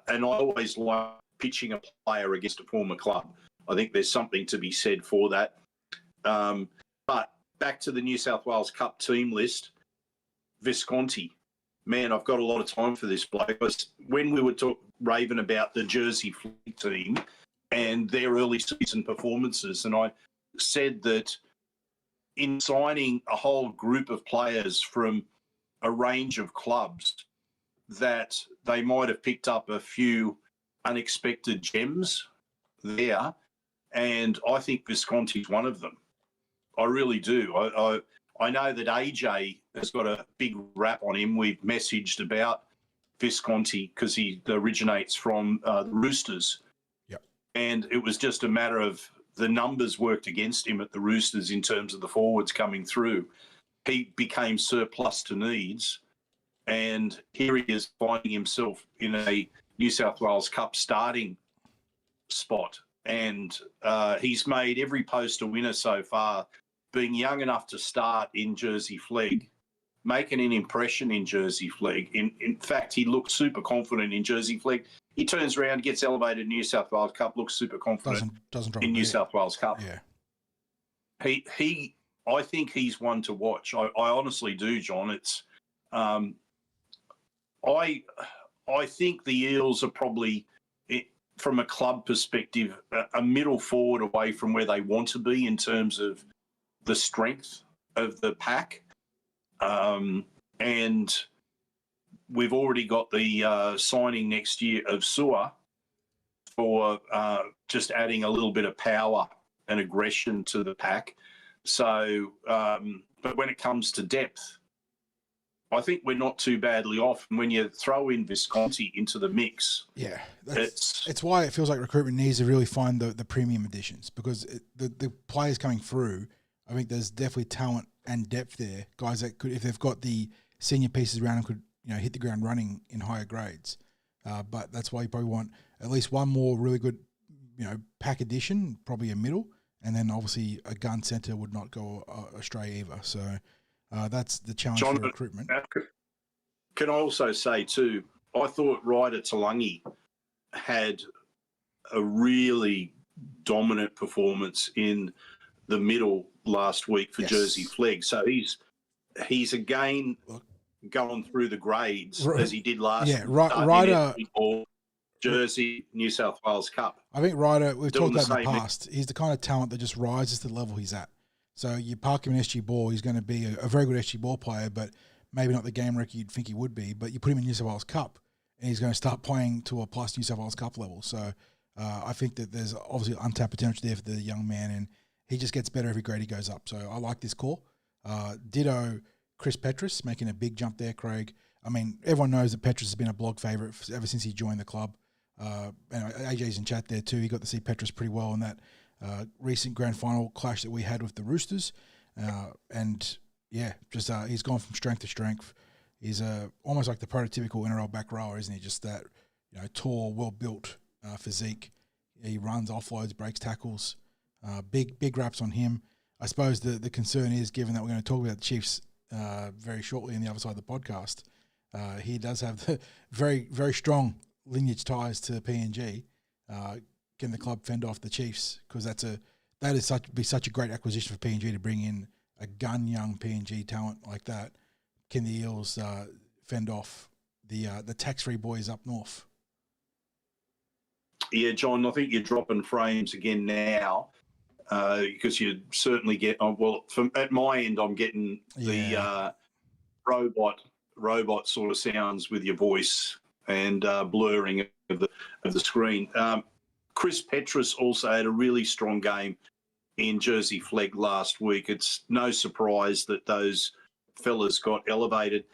And I always like pitching a player against a former club. I think there's something to be said for that. But back to the New South Wales Cup team list, Visconti. Man, I've got a lot of time for this bloke. When we were raving about the Jersey Fleet team and their early season performances, and I said that in signing a whole group of players from a range of clubs, that they might have picked up a few unexpected gems there, and I think Visconti's one of them. I really do. I know that AJ has got a big rap on him. We've messaged about Visconti because he originates from the Roosters. Yep. And it was just a matter of the numbers worked against him at the Roosters in terms of the forwards coming through. He became surplus to needs, and here he is finding himself in a New South Wales Cup starting spot. And he's made every post a winner so far, being young enough to start in Jersey Flegg, making an impression in Jersey Flegg. In fact, he looked super confident in Jersey Flegg. He turns around, gets elevated New South Wales Cup, looks super confident doesn't drop in New South Wales Cup. Yeah. I think he's one to watch. I honestly do, John. It's I think the Eels are probably, from a club perspective, a middle forward away from where they want to be in terms of the strength of the pack. And we've already got the signing next year of Sewer for just adding a little bit of power and aggression to the pack. So, but when it comes to depth, I think we're not too badly off. And when you throw in Visconti into the mix, it's why it feels like recruitment needs to really find the premium additions, because the players coming through, I think there's definitely talent and depth there. Guys that could, if they've got the senior pieces around them, could hit the ground running in higher grades. But that's why you probably want at least one more really good pack addition, probably a middle, and then obviously a gun centre would not go astray either. So. That's the challenge Jonah, for recruitment. Can I also say too, I thought Ryda Talagi had a really dominant performance in the middle last week for Jersey Flegg. So he's again going through the grades as he did last week. Ryda, Jersey, New South Wales Cup. I think Ryda, we've talked about in the past, he's the kind of talent that just rises to the level he's at. So you park him in SG ball, he's going to be a very good SG ball player, but maybe not the game record you'd think he would be. But you put him in New South Wales Cup, and he's going to start playing to a plus New South Wales Cup level. So I think that there's obviously untapped potential there for the young man, and he just gets better every grade he goes up. So I like this call. Ditto Chris Petrus, making a big jump there, Craig. I mean, everyone knows that Petrus has been a blog favourite ever since he joined the club. And AJ's in chat there too. He got to see Petrus pretty well in that recent grand final clash that we had with the Roosters. He's gone from strength to strength. He's almost like the prototypical NRL back rower, isn't he? Just that, tall, well-built physique. He runs, offloads, breaks tackles. Big raps on him. I suppose the concern is, given that we're going to talk about the Chiefs very shortly on the other side of the podcast, he does have the very, very strong lineage ties to PNG. Can the club fend off the Chiefs? Because that is such a great acquisition for PNG to bring in a gun young PNG talent like that. Can the Eels fend off the tax-free boys up north? Yeah, John, I think you're dropping frames again now because you certainly get at my end I'm getting the robot sort of sounds with your voice and blurring of the screen. Chris Petrus also had a really strong game in Jersey Flegg last week. It's no surprise that those fellas got elevated.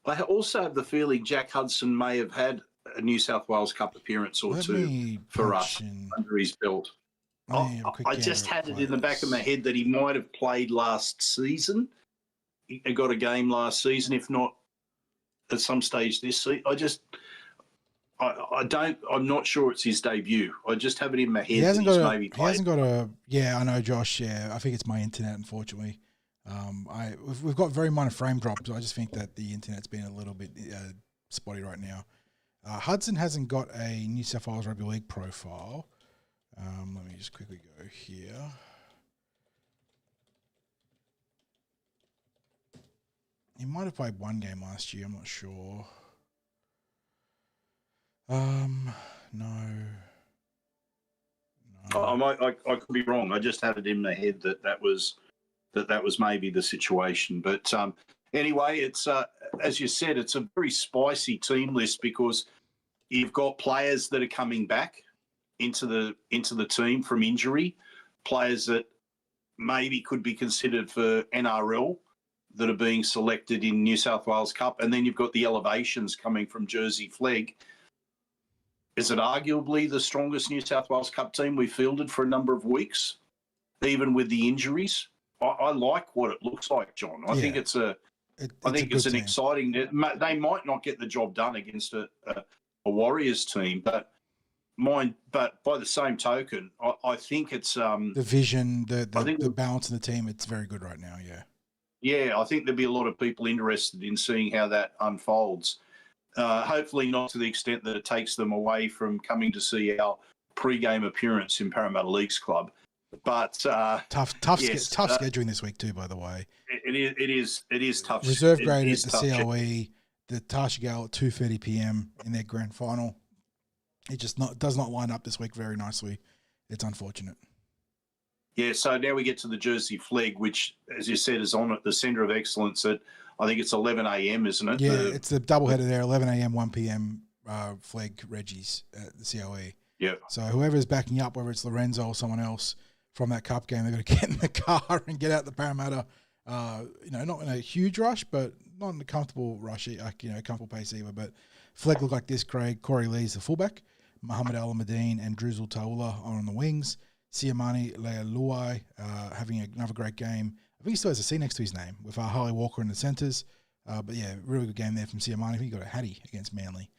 I also have the feeling Jack Hudson may have had a New South Wales Cup appearance or two for us under his belt. I just had it in the back of my head that he might have played last season. He got a game last season, if not at some stage this season. I'm not sure it's his debut. I just have it in my head. He hasn't got a. Yeah, I know, Josh. Yeah, I think it's my internet, unfortunately. We've got very minor frame drops. I just think that the internet's been a little bit spotty right now. Hudson hasn't got a New South Wales Rugby League profile. Let me just quickly go here. He might have played one game last year. I'm not sure. No. I could be wrong. I just had it in my head that was maybe the situation. But anyway, it's as you said, it's a very spicy team list because you've got players that are coming back into the team from injury, players that maybe could be considered for NRL that are being selected in New South Wales Cup, and then you've got the elevations coming from Jersey Flegg. Is it arguably the strongest New South Wales Cup team we've fielded for a number of weeks, even with the injuries? I like what it looks like, John. I think it's an exciting. They might not get the job done against a Warriors team, but by the same token, I think it's the vision, the balance in the team. It's very good right now. Yeah. Yeah, I think there'll be a lot of people interested in seeing how that unfolds. Hopefully not to the extent that it takes them away from coming to see our pre-game appearance in Parramatta Leagues Club. But tough scheduling this week too, by the way. It is tough. Reserve grade at the COE, the Tarsha Gale at 2:30 p.m. in their grand final. It just does not line up this week very nicely. It's unfortunate. Yeah, so now we get to the Jersey Flegg, which, as you said, is on at the centre of excellence at, I think it's 11 a.m., isn't it? Yeah, it's the doubleheader there, 11 a.m., 1 p.m. Flegg Reggie's at the COE. Yeah. So whoever's backing up, whether it's Lorenzo or someone else, from that cup game. They've got to get in the car and get out the Parramatta, not in a huge rush, but not in a comfortable rush, comfortable pace either. But Flegg looked like this, Craig. Corey Lee's the fullback. Muhammad Al-Madine and Druzil Taula are on the wings. Siamani Lealuai having another great game. I think he still has a C next to his name with Harley Walker in the centres. But yeah, really good game there from Siamani. I think he got a hattie against Manly.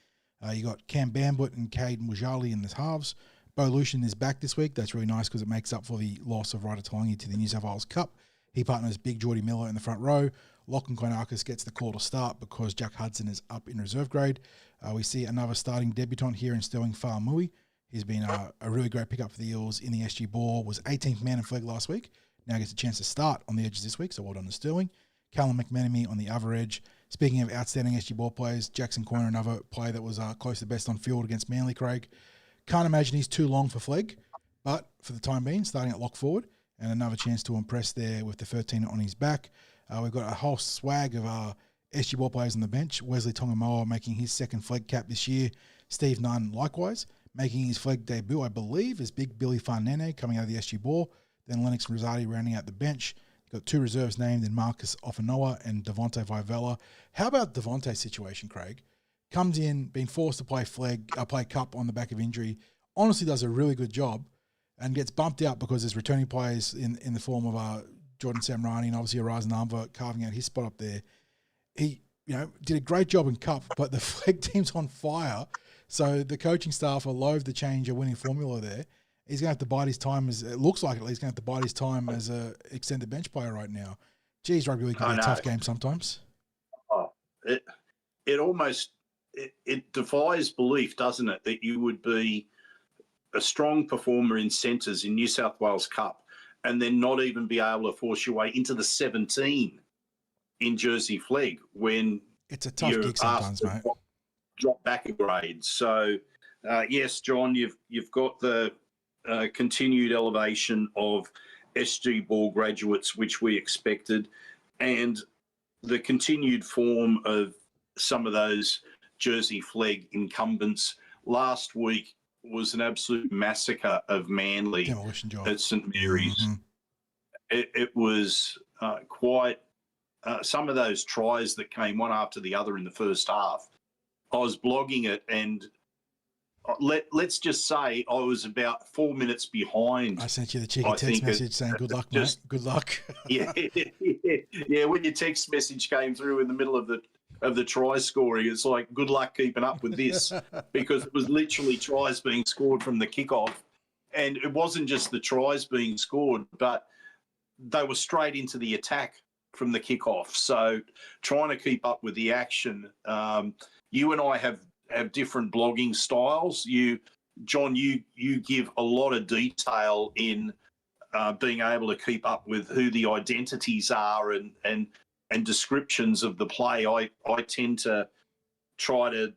You got Cam Bambut and Cade Mujali in the halves. Bo Lucian is back this week. That's really nice because it makes up for the loss of Ryda Talagi to the New South Wales Cup. He partners Big Geordie Miller in the front row. Lachlan Koinakis gets the call to start because Jack Hudson is up in reserve grade. We see another starting debutant here in Sterling Fa'amui. He's been a really great pickup for the Eels in the SG Ball. Was 18th man in Flegg last week. Now gets a chance to start on the edges this week, so well done to Sterling. Callum McMenemy on the other edge. Speaking of outstanding SG Ball players, Jackson Corner, another player that was close to the best on field against Manly, Craig. Can't imagine he's too long for Flegg, but for the time being, starting at lock forward, and another chance to impress there with the 13 on his back. We've got a whole swag of SG Ball players on the bench. Wesley Tongamoa making his second Flegg cap this year. Steve Nunn likewise, making his Flegg debut, I believe, is Big Billy Farnene coming out of the SG Ball. Then Lennox Rosati rounding out the bench. You've got two reserves named in Marcus Ofanoa and Devontae Vivella. How about Devontae's situation, Craig? Comes in, being forced to play play cup on the back of injury. Honestly does a really good job and gets bumped out because there's returning players in the form of Jordan Samrani and obviously Araz Nanva carving out his spot up there. He did a great job in cup, but the Flegg team's on fire. So the coaching staff are loath to change a winning formula there. He's going to have to bide his time, it looks like at least, he's going to have to bide his time as a extended bench player right now. Geez, rugby league can be a tough game sometimes. Oh, it almost defies belief, doesn't it, that you would be a strong performer in centres in New South Wales Cup and then not even be able to force your way into the 17 in Jersey Flegg when it's a tough gig sometimes, mate. Drop back a grade. So, yes, John, you've got the continued elevation of SG Ball graduates, which we expected, and the continued form of some of those Jersey Flegg incumbents. Last week was an absolute massacre of Manly at St Mary's. Mm-hmm. It was quite some of those tries that came one after the other in the first half. I was blogging it, and let's just say I was about 4 minutes behind. I sent you the cheeky text message saying, good luck, mate. Good luck. Yeah. When your text message came through in the middle of the try scoring, it's like, good luck keeping up with this, because it was literally tries being scored from the kickoff. And it wasn't just the tries being scored, but they were straight into the attack from the kickoff. So trying to keep up with the action. You and I have different blogging styles. John, you give a lot of detail in being able to keep up with who the identities are and descriptions of the play. I tend to try to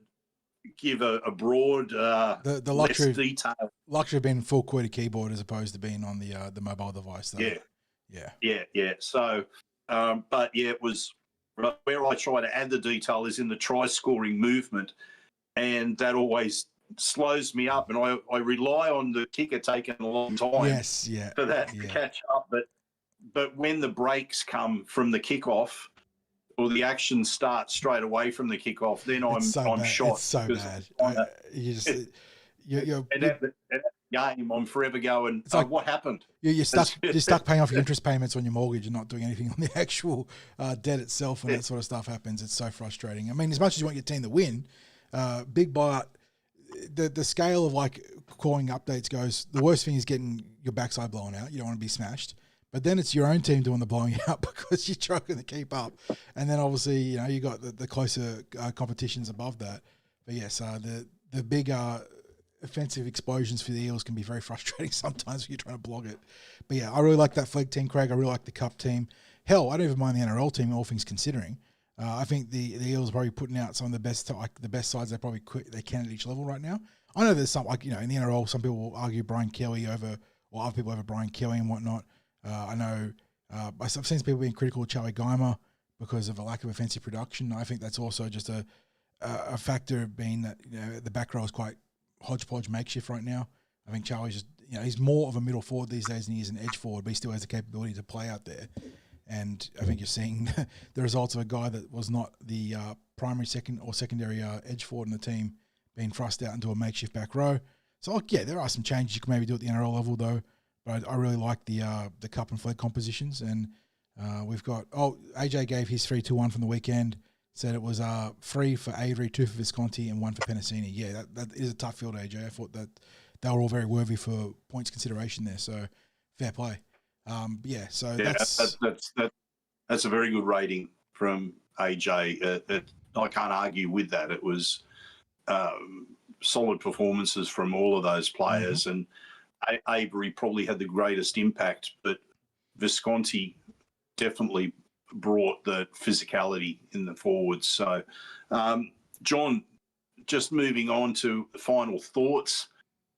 give a broad, the luxury, less detail. Luxury of being full QWERTY keyboard as opposed to being on the mobile device, though. Yeah. So, but yeah, it was where I try to add the detail is in the try scoring movement, and that always slows me up, and I rely on the kicker taking a long time for that to catch up. But when the breaks come from the kickoff or the action starts straight away from the kickoff, then I'm shot. It's so bad. You're at the game, I'm forever going, like, what happened? You're stuck paying off your interest payments on your mortgage and not doing anything on the actual debt itself, and that sort of stuff happens. It's so frustrating. I mean, as much as you want your team to win, Big Bart, the scale of like calling updates goes, the worst thing is getting your backside blown out. You don't want to be smashed. But then it's your own team doing the blowing out because you're struggling to keep up. And then obviously, you got the closer competitions above that. But yes, the big offensive explosions for the Eels can be very frustrating sometimes when you're trying to blog it. But yeah, I really like that Flegg team, Craig. I really like the Cup team. Hell, I don't even mind the NRL team, all things considering. I think the Eels are probably putting out some of the best sides they can at each level right now. I know there's some, in the NRL, some people will argue Brian Kelly or other people over Brian Kelly and whatnot. I know I've seen some people being critical of Charlie Geimer because of a lack of offensive production. I think that's also just a factor of being that the back row is quite hodgepodge makeshift right now. I think Charlie's just he's more of a middle forward these days than he is an edge forward, but he still has the capability to play out there. And I think you're seeing the results of a guy that was not the primary, secondary edge forward in the team being thrust out into a makeshift back row. So, yeah, there are some changes you can maybe do at the NRL level, though. But I really like the Cup and Flegg compositions. And we've got AJ gave his 3-2-1 from the weekend. Said it was 3 for Avery, 2 for Visconti, and 1 for Penasini. Yeah, that is a tough field, AJ. I thought that they were all very worthy for points consideration there. So fair play. That's a very good rating from AJ. I can't argue with that. It was solid performances from all of those players, and Avery probably had the greatest impact, but Visconti definitely brought the physicality in the forwards. So, John, just moving on to the final thoughts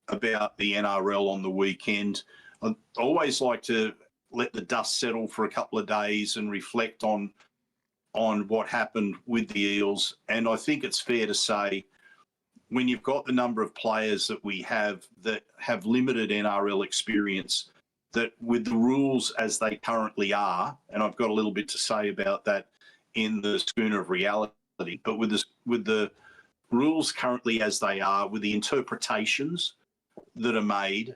about the NRL on the weekend. I always like to let the dust settle for a couple of days and reflect on what happened with the Eels. And I think it's fair to say, when you've got the number of players that we have that have limited NRL experience, that with the rules as they currently are, and I've got a little bit to say about that in the schooner of reality, but with the rules currently as they are, with the interpretations that are made,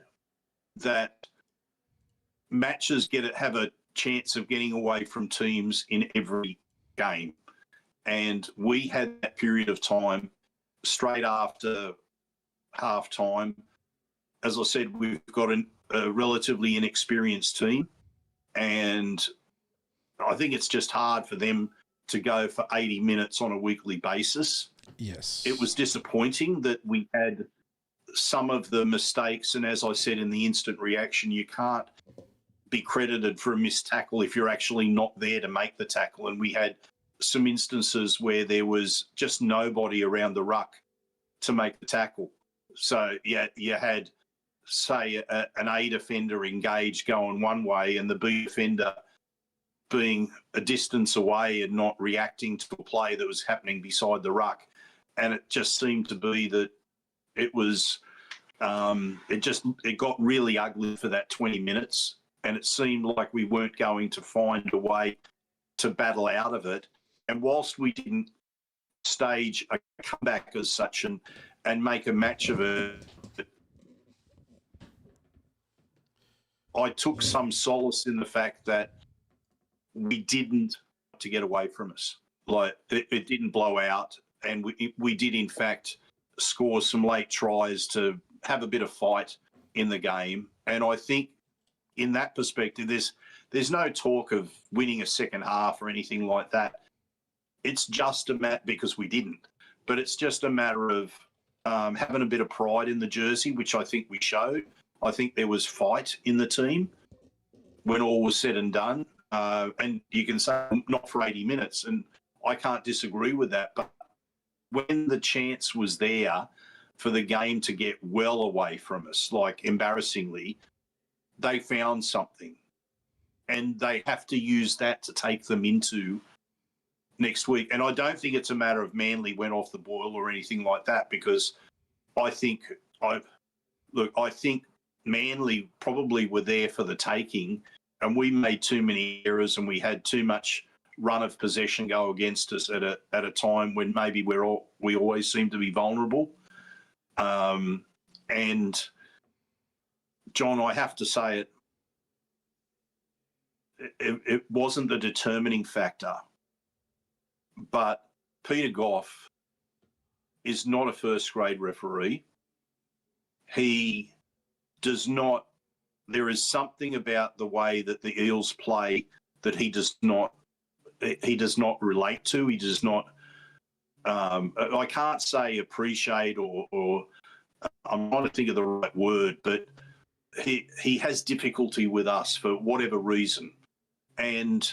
that matches have a chance of getting away from teams in every game. And we had that period of time straight after half time. As I said, we've got a relatively inexperienced team, and I think it's just hard for them to go for 80 minutes on a weekly basis. Yes. It was disappointing that we had some of the mistakes, and as I said in the instant reaction, you can't be credited for a missed tackle if you're actually not there to make the tackle. And we had some instances where there was just nobody around the ruck to make the tackle. So yeah, you had, say, an A defender engaged going one way and the B defender being a distance away and not reacting to a play that was happening beside the ruck. And it just seemed to be that it was, it got really ugly for that 20 minutes. And it seemed like we weren't going to find a way to battle out of it. And whilst we didn't stage a comeback as such and make a match of it, I took some solace in the fact that we didn't to get away from us. Like it didn't blow out, and we did in fact score some late tries to have a bit of fight in the game. And I think in that perspective, there's no talk of winning a second half or anything like that. It's just a matter, because we didn't, but it's just a matter of having a bit of pride in the jersey, which I think we showed. I think there was fight in the team when all was said and done. And you can say not for 80 minutes, and I can't disagree with that. But when the chance was there for the game to get well away from us, like embarrassingly, they found something. And they have to use that to take them into next week. And I don't think it's a matter of Manly went off the boil or anything like that, because I think Manly probably were there for the taking, and we made too many errors and we had too much run of possession go against us at a time when maybe we always seem to be vulnerable. And John, I have to say it wasn't the determining factor, but Peter Goff is not a first-grade referee. He does not. There is something about the way that the Eels play that he does not relate to. He does not. I can't say appreciate or I'm trying to think of the right word, but he has difficulty with us for whatever reason. And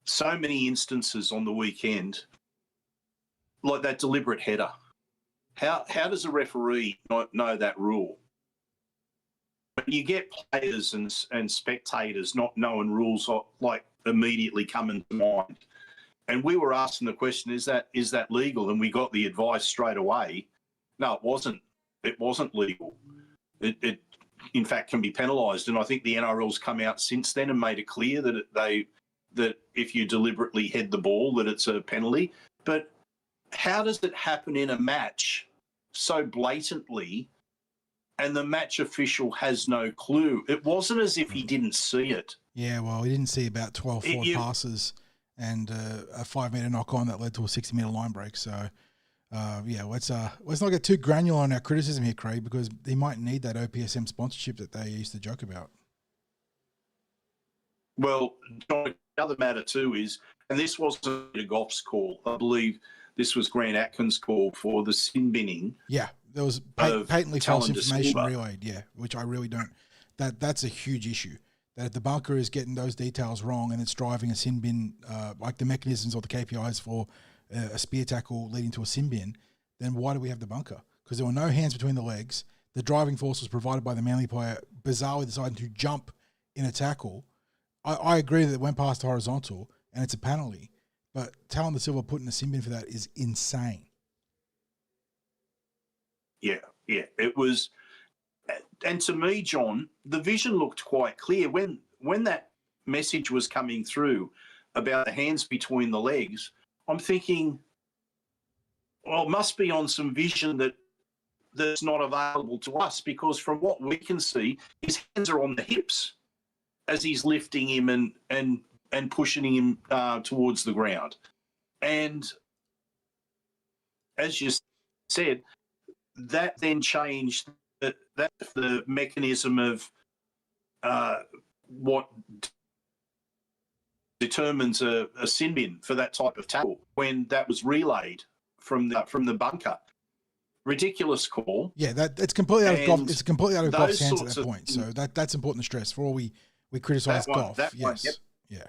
so many instances on the weekend, like that deliberate header. How does a referee not know that rule? When you get players and spectators not knowing rules, like immediately coming to mind. And we were asking the question, is that legal? And we got the advice straight away. No, it wasn't. It wasn't legal. in fact, can be penalised. And I think the NRL's come out since then and made it clear that if you deliberately head the ball, that it's a penalty. But how does it happen in a match so blatantly and the match official has no clue? It wasn't as if he didn't see it. Yeah, well, he didn't see about 12 forward passes and a 5 metre knock on that led to a 60 metre line break. So, let's not get too granular on our criticism here, Craig, because he might need that OPSM sponsorship that they used to joke about. Well, John, the other matter too is, and this wasn't a Goff's call, I believe this was Grant Atkins' call for the sin binning. Yeah, there was patently false information relayed, which I really don't. That's a huge issue. That if the bunker is getting those details wrong and it's driving a sin bin, like the mechanisms or the KPIs for a spear tackle leading to a sin bin, then why do we have the bunker? Because there were no hands between the legs. The driving force was provided by the Manly player, bizarrely deciding to jump in a tackle. I agree that it went past horizontal and it's a penalty, but Talon Silva putting a sin bin for that is insane. Yeah, it was. And to me, John, the vision looked quite clear. When that message was coming through about the hands between the legs, I'm thinking, well, it must be on some vision that's not available to us, because from what we can see, his hands are on the hips as he's lifting him and pushing him towards the ground. And as you said, that then changed the mechanism of what determines a sin bin for that type of tackle when that was relayed from the bunker. Ridiculous call. Yeah, it's completely out of Goff. It's completely out of Goff's hands at that point. So that's important to stress. For all we criticise Goff. Yes. Yep.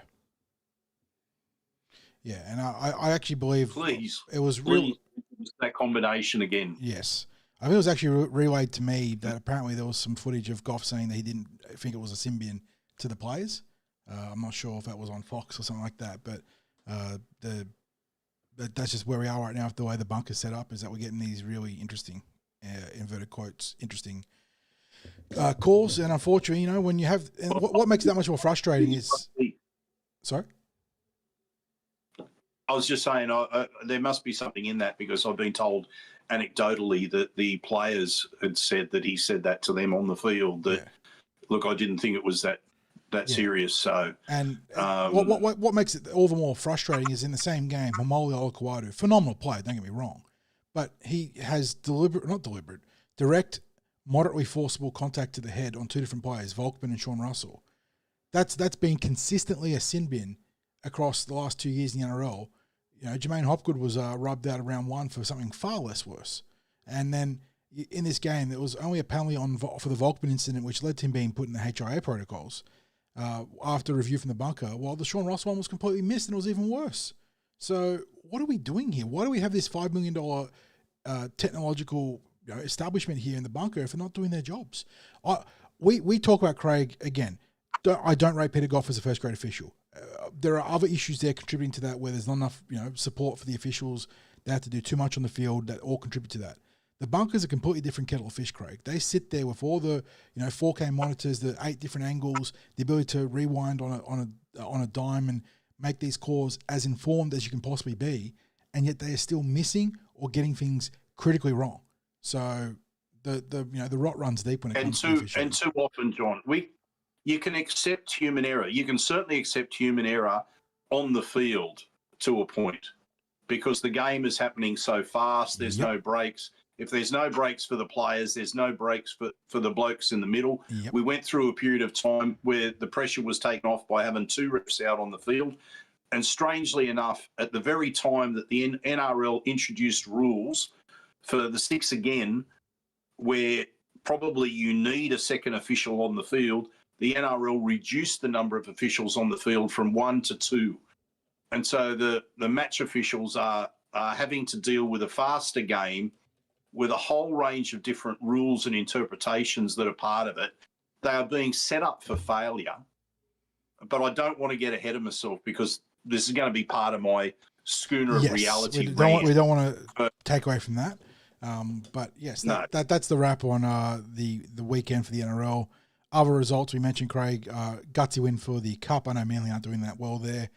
Yeah, and I actually believe it was real. That combination again. Yes. I think it was actually relayed to me that apparently there was some footage of Goff saying that he didn't think it was a sin bin to the players. I'm not sure if that was on Fox or something like that, but that's just where we are right now. The way the bunker's set up is that we're getting these really interesting, inverted quotes, interesting calls. And unfortunately, when you have, and what makes it that much more frustrating is, sorry? I was just saying there must be something in that, because I've been told anecdotally that the players had said that he said that to them on the field. That look, I didn't think it was that serious. So, and what makes it all the more frustrating is in the same game, Homoli Olakwadu, phenomenal player, don't get me wrong, but he has direct, moderately forcible contact to the head on two different players, Volkman and Sean Russell. That's been consistently a sin bin across the last 2 years in the NRL. Jermaine Hopgood was rubbed out of round one for something far less worse. And then in this game, there was only a penalty for the Volkman incident, which led to him being put in the HIA protocols after review from the bunker, while the Sean Ross one was completely missed and it was even worse. So what are we doing here? Why do we have this $5 million technological establishment here in the bunker if they're not doing their jobs? We talk about Craig again. I don't rate Peter Goff as a first-grade official. There are other issues there contributing to that, where there's not enough, support for the officials. They have to do too much on the field. That all contribute to that. The bunker's a completely different kettle of fish, Craig. They sit there with all the 4K monitors, the 8 different angles, the ability to rewind on a dime and make these calls as informed as you can possibly be, and yet they are still missing or getting things critically wrong. So the rot runs deep when it comes to officials. And too often, John, you can accept human error. You can certainly accept human error on the field to a point, because the game is happening so fast. There's no breaks. If there's no breaks for the players, there's no breaks for the blokes in the middle. Yep. We went through a period of time where the pressure was taken off by having 2 refs out on the field. And strangely enough, at the very time that the NRL introduced rules for the 6 again, where probably you need a second official on the field, the NRL reduced the number of officials on the field from 1 to 2. And so the match officials are having to deal with a faster game with a whole range of different rules and interpretations that are part of it. They are being set up for failure. But I don't want to get ahead of myself, because this is going to be part of my schooner of reality. We don't want to take away from that. But yes, No. that's the wrap on the weekend for the NRL. Other results we mentioned, Craig, gutsy win for the Cup. I know Manly aren't doing that well there,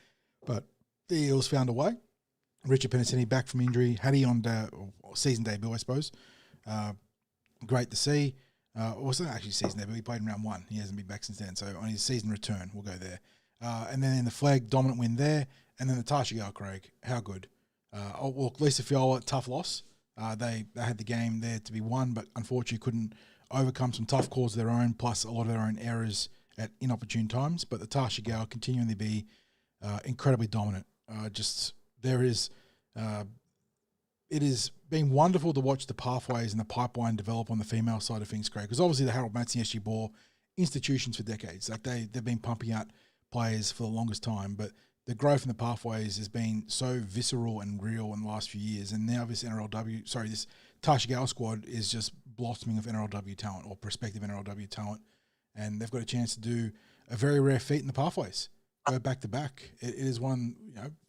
but the Eels found a way. Richard Penasini back from injury. Had he on season debut, I suppose. Great to see. It wasn't actually season debut. He played in round one. He hasn't been back since then. So on his season return, we'll go there. And then in the Flegg, dominant win there. And then the Tarsha Gale, Craig. How good. Lisa Fiola, tough loss. They had the game there to be won, but unfortunately couldn't overcome some tough calls of their own, plus a lot of their own errors at inopportune times. But the Tarsha Gale continuing to be incredibly dominant. It has been wonderful to watch the pathways and the pipeline develop on the female side of things, Craig, because obviously the Harold Matson SG Ball institutions for decades. Like they've been pumping out players for the longest time, but the growth in the pathways has been so visceral and real in the last few years. And now this this Tarsha Gale squad is just blossoming of NRLW talent or prospective NRLW talent. And they've got a chance to do a very rare feat in the pathways. Go back to back. It is one,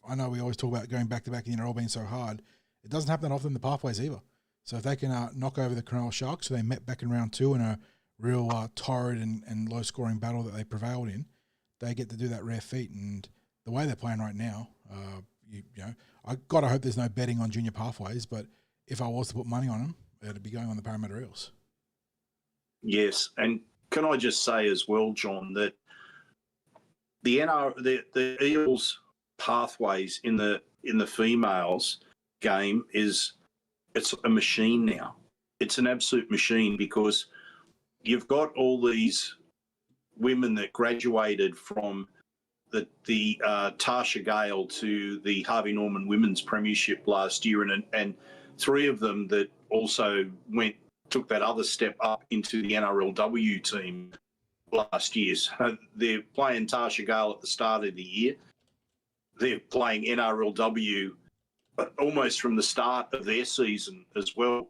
I know we always talk about going back to back in the NRL being so hard. It doesn't happen that often in the pathways either. So if they can knock over the Cronulla Sharks, who they met back in round two in a real torrid and low-scoring battle that they prevailed in, they get to do that rare feat. And the way they're playing right now, I gotta hope there's no betting on junior pathways, but if I was to put money on them, it'd be going on the Parramatta Eels. Yes, and can I just say as well, John, that the Eels pathways in the females game it's a machine now. It's an absolute machine because you've got all these women that graduated from the Tarsha Gale to the Harvey Norman Women's Premiership last year, and three of them that also took that other step up into the NRLW team last year. So they're playing Tarsha Gale at the start of the year. They're playing NRLW almost from the start of their season as well.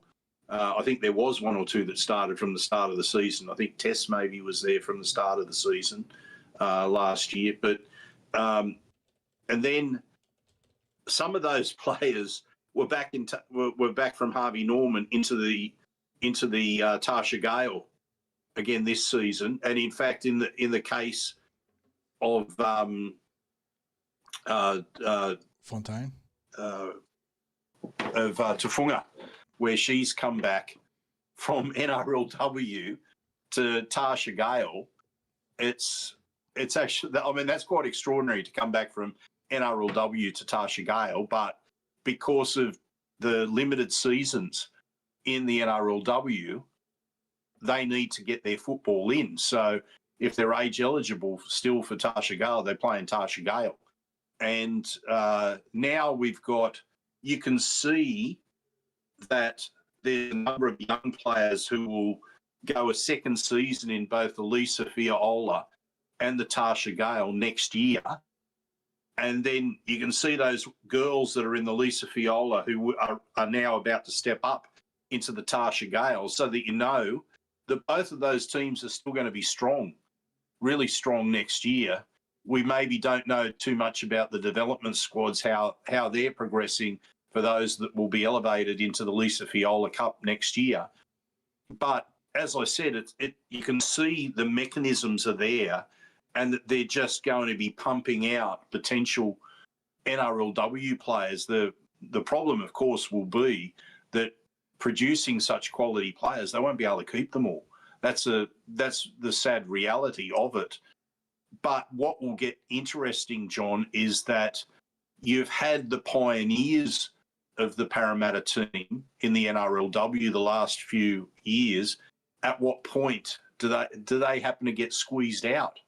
I think there was one or two that started from the start of the season. I think Tess maybe was there from the start of the season last year. But and then some of those players were back from Harvey Norman into the Tarsha Gale again this season. And in fact, in the case of Fontaine. Of Tafunga, where she's come back from NRLW to Tarsha Gale. It's actually, that's quite extraordinary to come back from NRLW to Tarsha Gale, but because of the limited seasons in the NRLW, they need to get their football in. So if they're age eligible still for Tarsha Gale, they play in Tarsha Gale. And now you can see that there's a number of young players who will go a second season in both the Lisa Fiola and the Tarsha Gale next year. And then you can see those girls that are in the Lisa Fiola who are now about to step up into the Tarsha Gale, so that you know that both of those teams are still going to be strong, really strong next year. We maybe don't know too much about the development squads, how they're progressing for those that will be elevated into the Lisa Fiola Cup next year. But as I said, you can see the mechanisms are there and that they're just going to be pumping out potential NRLW players. The problem, of course, will be that producing such quality players, they won't be able to keep them all. That's the sad reality of it. But what will get interesting, John, is that you've had the pioneers of the Parramatta team in the NRLW the last few years. At what point do they happen to get squeezed out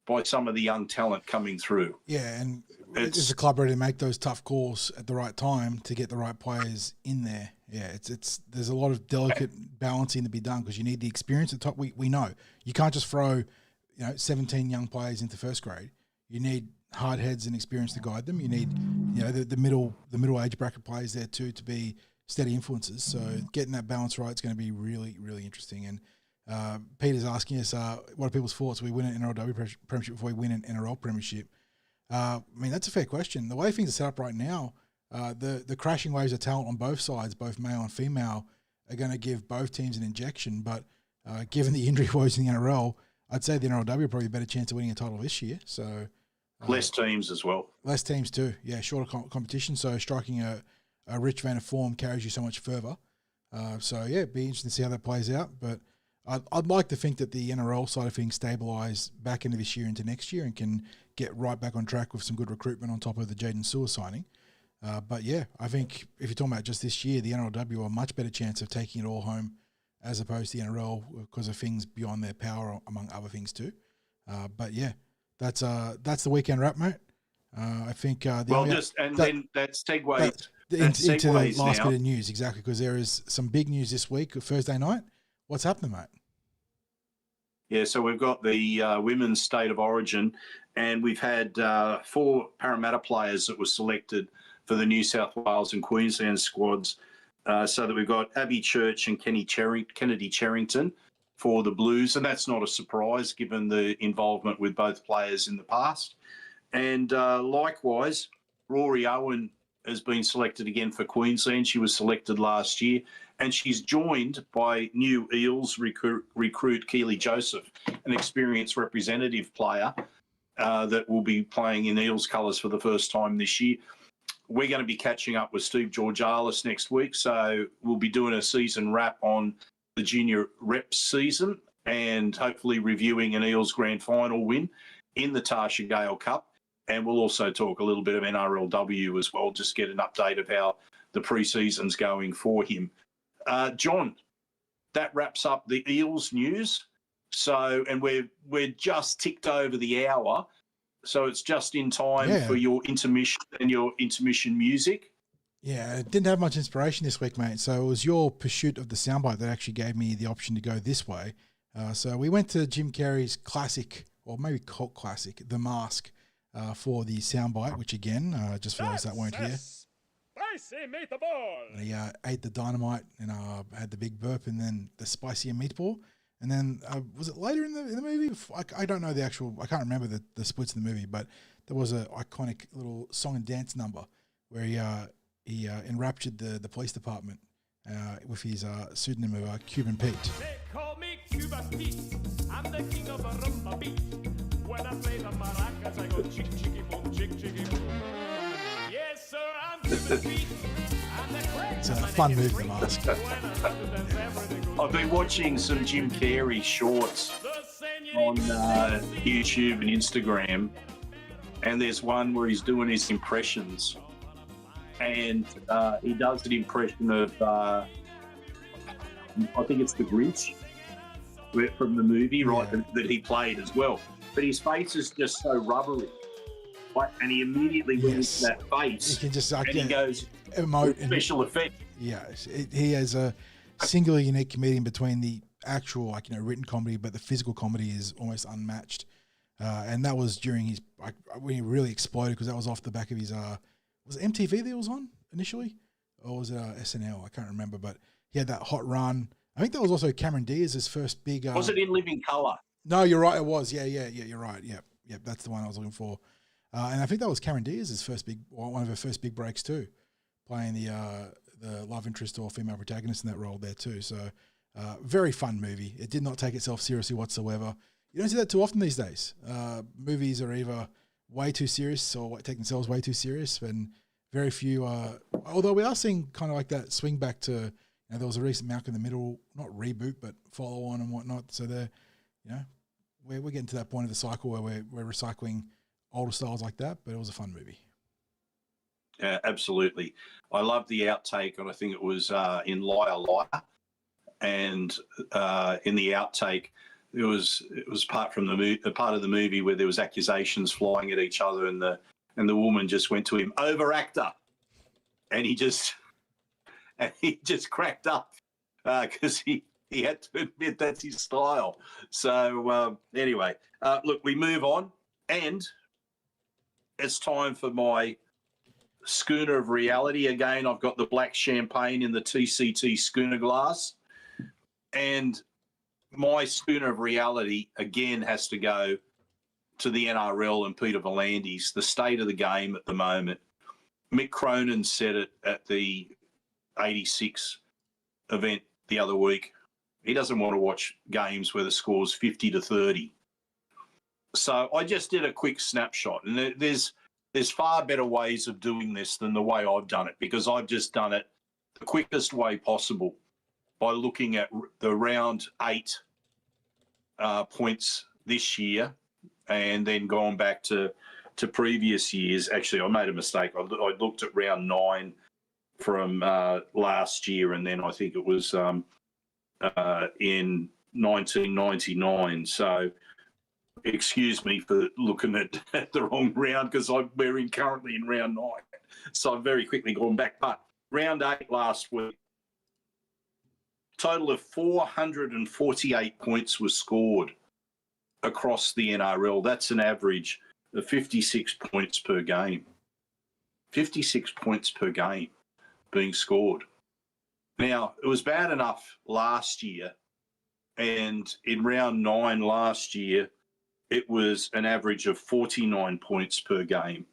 by some of the young talent coming through? Yeah, and it's the club ready to make those tough calls at the right time to get the right players in there. Yeah, there's a lot of delicate balancing to be done because you need the experience at the top. We know you can't just throw 17 young players into first grade. You need hard heads and experience to guide them. You need the middle age bracket players there too to be steady influences. So getting that balance right is going to be really, really interesting. And Peter's asking us, what are people's thoughts? We win an NRLW premiership before we win an NRL premiership. That's a fair question. The way things are set up right now, The crashing waves of talent on both sides, both male and female, are going to give both teams an injection. But given the injury woes in the NRL, I'd say the NRLW probably a better chance of winning a title this year. So less teams as well. Less teams too. Yeah, shorter competition. So striking a rich vein of form carries you so much further. So yeah, it'd be interesting to see how that plays out. But I'd like to think that the NRL side of things stabilise back into this year into next year and can get right back on track with some good recruitment on top of the Jaden Sewer signing. But yeah, I think if you're talking about just this year, the NRLW are a much better chance of taking it all home as opposed to the NRL because of things beyond their power, among other things too. But yeah, that's the weekend wrap, mate. I think then that segues into the last now. bit of news, exactly, because there is some big news this week, Thursday night. What's happening, mate? Yeah, so we've got the women's state of origin, and we've had 4 Parramatta players that were selected for the New South Wales and Queensland squads. So that we've got Abby Church and Kennedy Cherrington for the Blues, and that's not a surprise given the involvement with both players in the past. And likewise, Rory Owen has been selected again for Queensland. She was selected last year, and she's joined by new Eels recruit Keely Joseph, an experienced representative player that will be playing in Eels colours for the first time this year. We're going to be catching up with Steve Georgalis next week, so we'll be doing a season wrap on the junior reps season and hopefully reviewing an Eels grand final win in the Tarsha Gale Cup. And we'll also talk a little bit of NRLW as well, just get an update of how the pre-season's going for him. John, that wraps up the Eels news. So, and we're just ticked over the hour, so it's just in time for your intermission and your intermission music. Yeah, I didn't have much inspiration this week, mate. So it was your pursuit of the soundbite that actually gave me the option to go this way. So we went to Jim Carrey's classic, or maybe cult classic, The Mask, for the soundbite, which again, just for those that weren't here, Spicy meatball. he ate the dynamite and had the big burp and then the spicy meatball. And then was it later in the movie? I don't know the actual. I can't remember the splits in the movie, but there was an iconic little song and dance number where he enraptured the police department with his pseudonym of Cuban Pete. They call me Cuban Pete. I'm the king of a rumba beat. When I play the maracas, I go chick chicky boom, chick chicky boom. Yes, sir, I'm Cuban Pete. I'm the crack. It's a fun move, The Mask. I've been watching some Jim Carrey shorts on YouTube and Instagram, and there's one where he's doing his impressions, and he does an impression of, I think it's the Grinch from the movie, right, that he played as well. But his face is just so rubbery, right? And he immediately went into that face, he can just and he goes, emote special effect. Yeah, he has a singular unique comedian between the actual written comedy, but the physical comedy is almost unmatched. And that was during his when he really exploded, because that was off the back of his was it MTV that he was on initially, or was it SNL? I can't remember, but he had that hot run. I think that was also Cameron Diaz's first big. Was it In Living Colour? No, you're right. It was. Yeah. You're right. Yep. That's the one I was looking for. And I think that was Cameron Diaz's one of her first big breaks too, playing the love interest or female protagonist in that role there too. So very fun movie. It did not take itself seriously whatsoever. You don't see that too often these days. Movies are either way too serious or take themselves way too serious, and very few. Although we are seeing kind of like that swing back to, there was a recent Malcolm in the Middle, not reboot, but follow on and whatnot. So they're, we're getting to that point of the cycle where we're recycling older styles like that. But it was a fun movie. Yeah, absolutely. I love the outtake, and I think it was in Liar Liar, and in the outtake, it was part of the movie where there was accusations flying at each other, and the woman just went to him, overactor, and he just cracked up because he had to admit that's his style. So anyway, look, we move on, and it's time for my schooner of reality. Again, I've got the black champagne in the TCT schooner glass, and my schooner of reality again has to go to the NRL and Peter V'landys, the state of the game at the moment. Mick Cronin said it at the 86 event the other week. He doesn't want to watch games where the score's 50-30. So I just did a quick snapshot, and there's far better ways of doing this than the way I've done it, because I've just done it the quickest way possible by looking at the round 8 points this year and then gone back to previous years. Actually, I made a mistake. I looked at round 9 from last year, and then I think it was in 1999. So excuse me for looking at the wrong round, because we're currently in round 9. So I've very quickly gone back. But round 8 last week, total of 448 points was scored across the NRL. That's an average of 56 points per game. 56 points per game being scored. Now, it was bad enough last year, and in round 9 last year, it was an average of 49 points per game.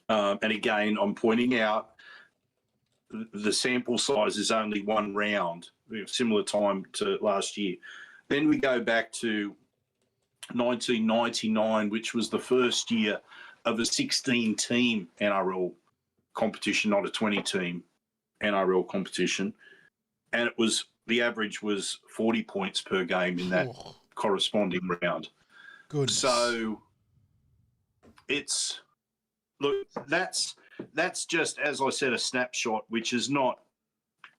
And again, I'm pointing out the sample size is only one round, similar time to last year. Then we go back to 1999, which was the first year of a 16-team NRL competition, not a 20-team NRL competition. And the average was 40 points per game in that corresponding round. Goodness. So that's just, as I said, a snapshot, which is not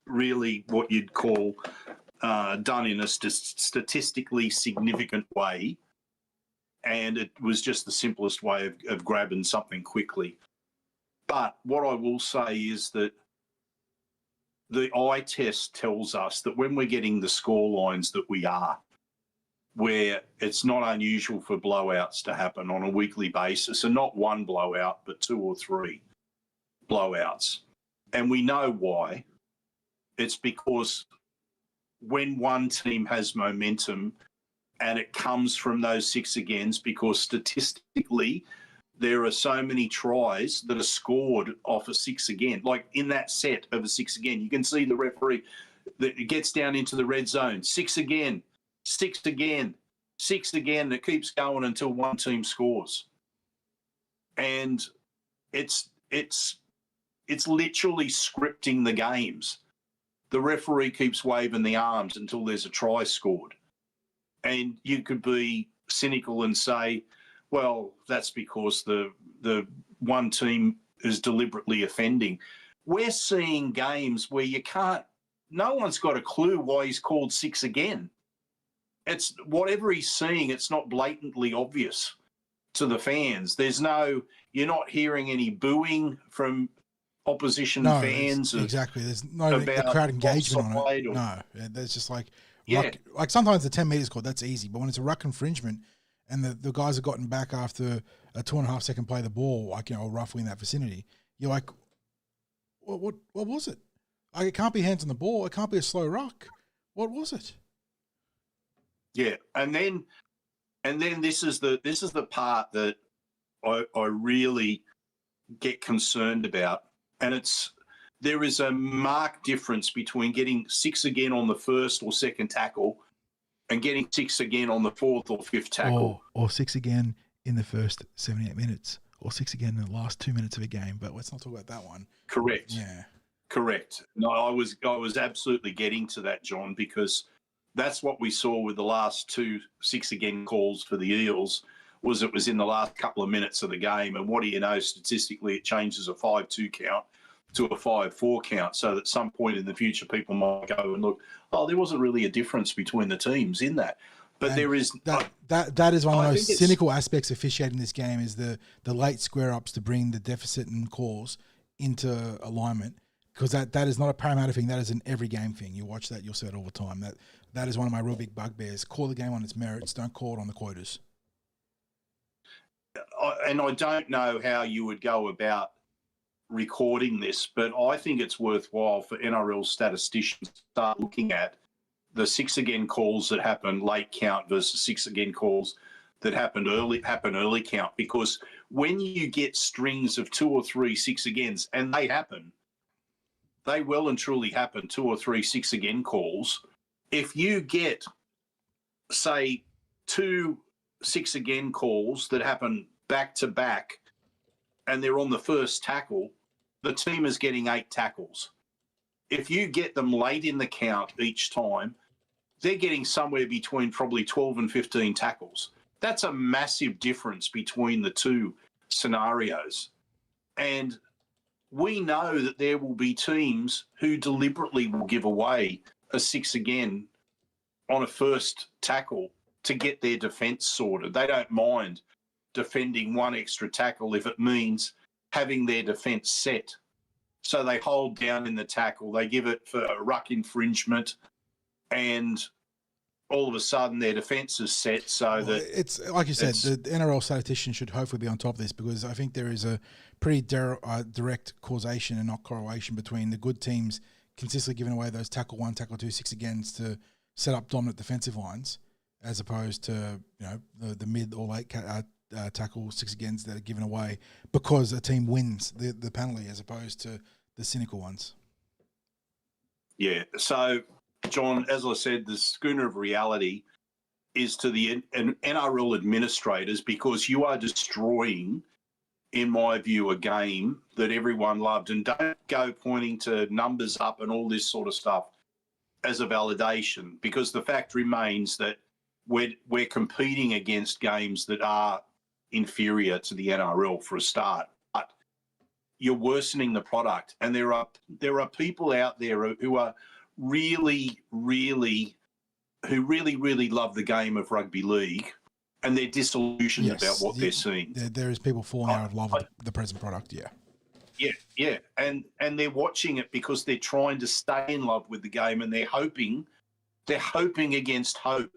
really what you'd call done in a statistically significant way. And it was just the simplest way of grabbing something quickly. But what I will say is that the eye test tells us that when we're getting the score lines that we are, where it's not unusual for blowouts to happen on a weekly basis, and not one blowout, but 2 or 3 blowouts. And we know why. It's because when one team has momentum, and it comes from those 6 agains, because statistically there are so many tries that are scored off a 6 again. Like in that set of a 6 again, you can see the referee that it gets down into the red zone, 6 again, 6 again, 6 again. It keeps going until one team scores. And it's literally scripting the games. The referee keeps waving the arms until there's a try scored. And you could be cynical and say, well, that's because the one team is deliberately offending. We're seeing games where no one's got a clue why he's called 6 again. It's whatever he's seeing, it's not blatantly obvious to the fans. You're not hearing any booing from opposition fans. Exactly. There's no the crowd engagement on it. No, there's just like sometimes the 10 meters called, that's easy. But when it's a ruck infringement and the guys have gotten back after a 2.5 second play of the ball, or roughly in that vicinity, you're like, what was it? It can't be hands on the ball. It can't be a slow ruck. What was it? Yeah, and then this is the part that I really get concerned about, and there is a marked difference between getting 6 again on the first or second tackle and getting 6 again on the 4th or 5th tackle, or 6 again in the first 78 minutes, or 6 again in the last 2 minutes of a game. But let's not talk about that one. Correct. Yeah. Correct. No, I was absolutely getting to that, John, because that's what we saw with the last 2 6 again calls for the Eels. It was in the last couple of minutes of the game, and what do you know? Statistically, it changes a 5-2 count to a 5-4 count, so that at some point in the future, people might go and look, there wasn't really a difference between the teams in that. But and there is that is one of the most cynical aspects of officiating this game, is the late square ups to bring the deficit and calls into alignment. Because that is not a Parramatta thing. That is an every game thing. You watch that, you'll see it all the time. That is one of my real big bugbears. Call the game on its merits. Don't call it on the quotas. And I don't know how you would go about recording this, but I think it's worthwhile for NRL statisticians to start looking at the 6 again calls that happen late count versus 6 again calls that happen early count, because when you get strings of 2 or 3 6 agains, and they well and truly happen, 2 or 3 6 again calls. If you get, say, 2 6 again calls that happen back to back, and they're on the first tackle, the team is getting 8 tackles. If you get them late in the count each time, they're getting somewhere between probably 12 and 15 tackles. That's a massive difference between the two scenarios. And we know that there will be teams who deliberately will give away a 6 again on a first tackle to get their defence sorted. They don't mind defending 1 extra tackle if it means having their defence set. So they hold down in the tackle, they give it for a ruck infringement, and all of a sudden their defence is set so that... It's like you said, the NRL statistician should hopefully be on top of this, because I think there is a pretty direct causation and not correlation between the good teams consistently giving away those tackle 1, tackle 2, 6 agains to set up dominant defensive lines, as opposed to the mid or late tackle 6 agains that are given away because a team wins the penalty, as opposed to the cynical ones. Yeah, so... John, as I said, the schooner of reality is to the NRL administrators, because you are destroying, in my view, a game that everyone loved. And don't go pointing to numbers up and all this sort of stuff as a validation, because the fact remains that we're competing against games that are inferior to the NRL for a start. But you're worsening the product, and there are people out there who are really love the game of rugby league, and they're disillusioned about what they're seeing. There is people falling out of love with the present product, yeah. And they're watching it because they're trying to stay in love with the game, and they're hoping against hope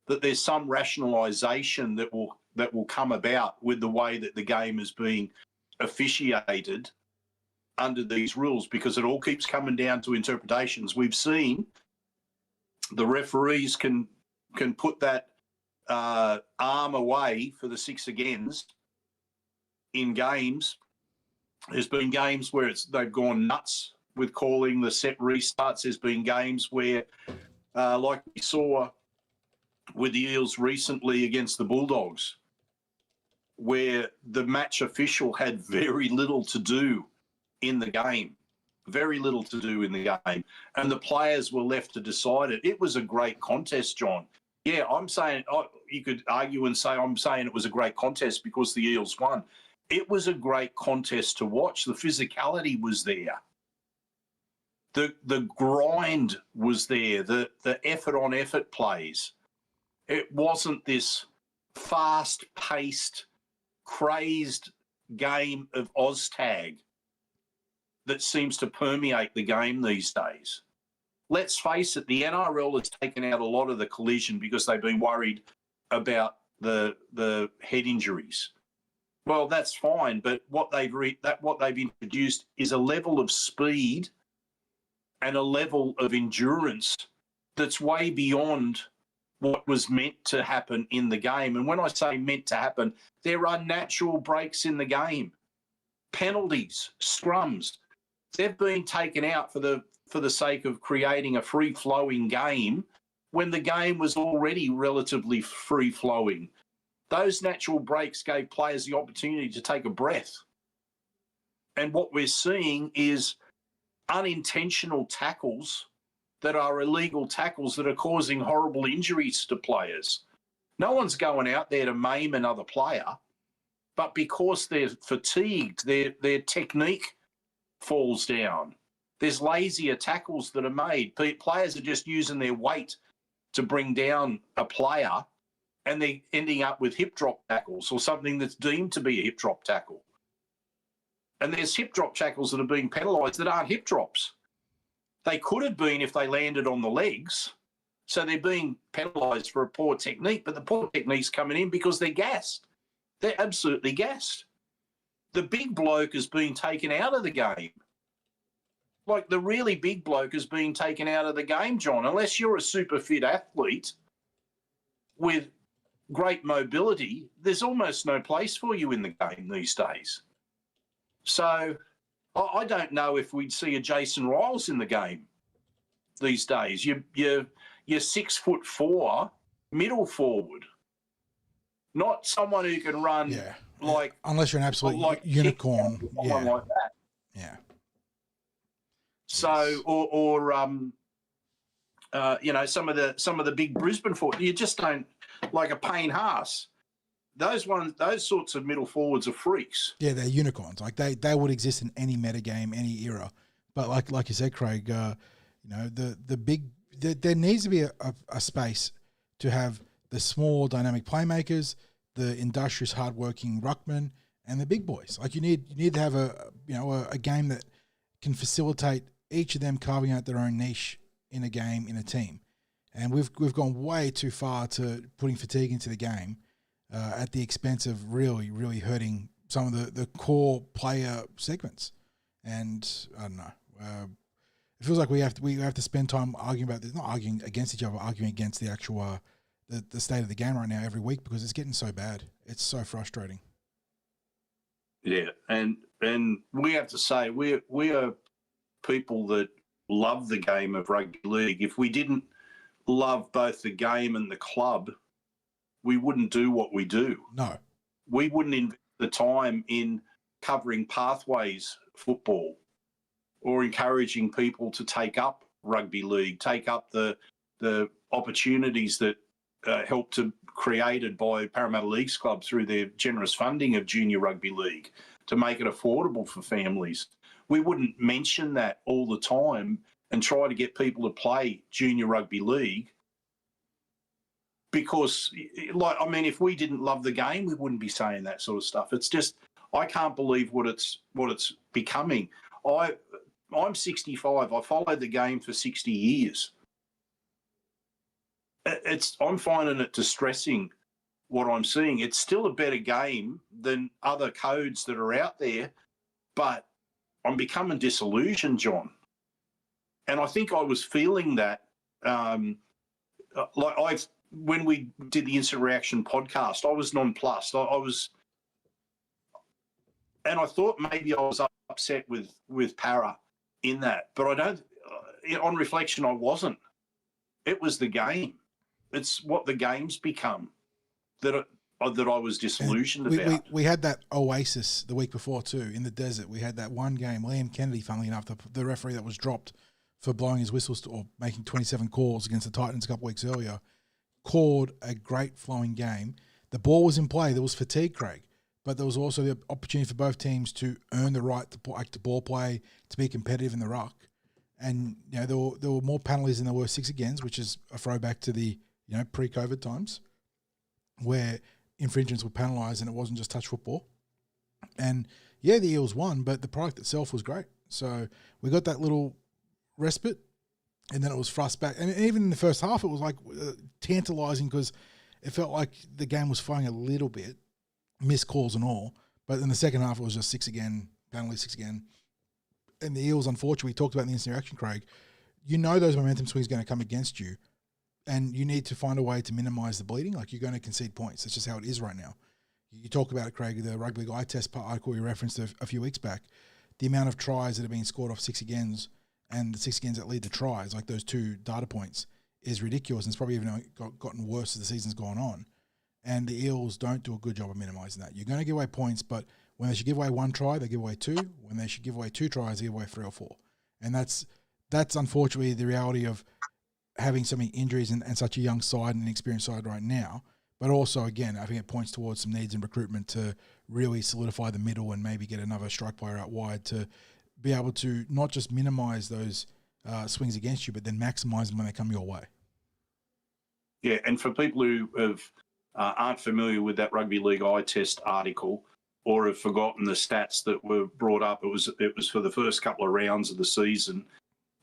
that there's some rationalisation that will come about with the way that the game is being officiated under these rules, because it all keeps coming down to interpretations. We've seen the referees can put that arm away for the 6 agains in games. There's been games where they've gone nuts with calling the set restarts. There's been games where, like we saw with the Eels recently against the Bulldogs, where the match official had very little to do in the game, and the players were left to decide it. It was a great contest, John. Yeah, I'm saying, you could argue and say I'm saying it was a great contest because the Eels won. It was a great contest to watch. The physicality was there. The grind was there. The effort on effort plays. It wasn't this fast-paced, crazed game of Oztag that seems to permeate the game these days. Let's face it, the NRL has taken out a lot of the collision because they've been worried about the head injuries. Well, that's fine, but what they've introduced is a level of speed and a level of endurance that's way beyond what was meant to happen in the game. And when I say meant to happen, there are natural breaks in the game. Penalties, scrums, they've been taken out for the sake of creating a free-flowing game when the game was already relatively free-flowing. Those natural breaks gave players the opportunity to take a breath. And what we're seeing is unintentional tackles that are illegal tackles that are causing horrible injuries to players. No one's going out there to maim another player, but because they're fatigued, their technique falls down. There's lazier tackles that are made. Players are just using their weight to bring down a player, and they're ending up with hip drop tackles or something that's deemed to be a hip drop tackle. And there's hip drop tackles that are being penalised that aren't hip drops. They could have been if they landed on the legs. So they're being penalised for a poor technique, but the poor technique's coming in because they're gassed. They're absolutely gassed. The big bloke is being taken out of the game. Like, the really big bloke is being taken out of the game, John, unless you're a super fit athlete with great mobility, there's almost no place for you in the game these days. So I don't know if we'd see a Jason Riles in the game these days. You're 6'4" middle forward, not someone who can run like unless you're an absolute unicorn, someone like that. Yeah. So some of the big Brisbane forwards, you just don't, like a Payne Haas. Those sorts of middle forwards are freaks. Yeah, they're unicorns. Like they would exist in any metagame, any era. But like you said, Craig, there needs to be a space to have the small dynamic playmakers, the industrious, hardworking ruckmen, and the big boys. Like you need to have a game that can facilitate each of them carving out their own niche in a game, in a team. And we've gone way too far to putting fatigue into the game at the expense of really, really hurting some of the core player segments. And I don't know. It feels like we have to spend time arguing about this, not arguing against each other, arguing against the actual the state of the game right now every week, because it's getting so bad. It's so frustrating. Yeah, and we have to say we are people that love the game of rugby league. If we didn't love both the game and the club, we wouldn't do what we do. No. We wouldn't invest the time in covering pathways football or encouraging people to take up rugby league, take up the opportunities that help to created by Parramatta Leagues Club through their generous funding of junior rugby league to make it affordable for families. We wouldn't mention that all the time and try to get people to play junior rugby league because, if we didn't love the game, we wouldn't be saying that sort of stuff. It's just, I can't believe what it's becoming. I'm 65. I followed the game for 60 years. I'm finding it distressing what I'm seeing. It's still a better game than other codes that are out there, but I'm becoming disillusioned, John. And I think I was feeling that, when we did the Instant Reaction podcast, I was nonplussed. And I thought maybe I was upset with Para in that, but I don't. On reflection, I wasn't. It was the game. It's what the game's become that I was disillusioned about. We had that oasis the week before too in the desert. We had that one game. Liam Kennedy, funnily enough, the referee that was dropped for blowing his whistles or making 27 calls against the Titans a couple weeks earlier, called a great flowing game. The ball was in play. There was fatigue, Craig, but there was also the opportunity for both teams to earn the right to ball play, to be competitive in the ruck. And there were more penalties than there were six agains, which is a throwback to the pre-COVID times, where infringements were penalised and it wasn't just touch football. And the Eels won, but the product itself was great. So we got that little respite, and then it was thrust back. And even in the first half, it was like tantalising because it felt like the game was flowing a little bit, missed calls and all. But in the second half, it was just six again, penalty six again. And the Eels, unfortunately, we talked about in the instant reaction, Craig, those momentum swings are going to come against you, and you need to find a way to minimise the bleeding. Like, you're going to concede points. That's just how it is right now. You talk about it, Craig, the rugby league eye test article you referenced a few weeks back, the amount of tries that are being scored off six agains and the six agains that lead to tries, like those two data points, is ridiculous, and it's probably even gotten worse as the season's gone on. And the Eels don't do a good job of minimising that. You're going to give away points, but when they should give away one try, they give away two. When they should give away two tries, they give away three or four. And that's unfortunately the reality of having so many injuries and such a young side and an experienced side right now. But also, again, I think it points towards some needs in recruitment to really solidify the middle and maybe get another strike player out wide to be able to not just minimise those swings against you, but then maximise them when they come your way. Yeah, and for people who aren't familiar with that Rugby League eye test article or have forgotten the stats that were brought up, it was for the first couple of rounds of the season,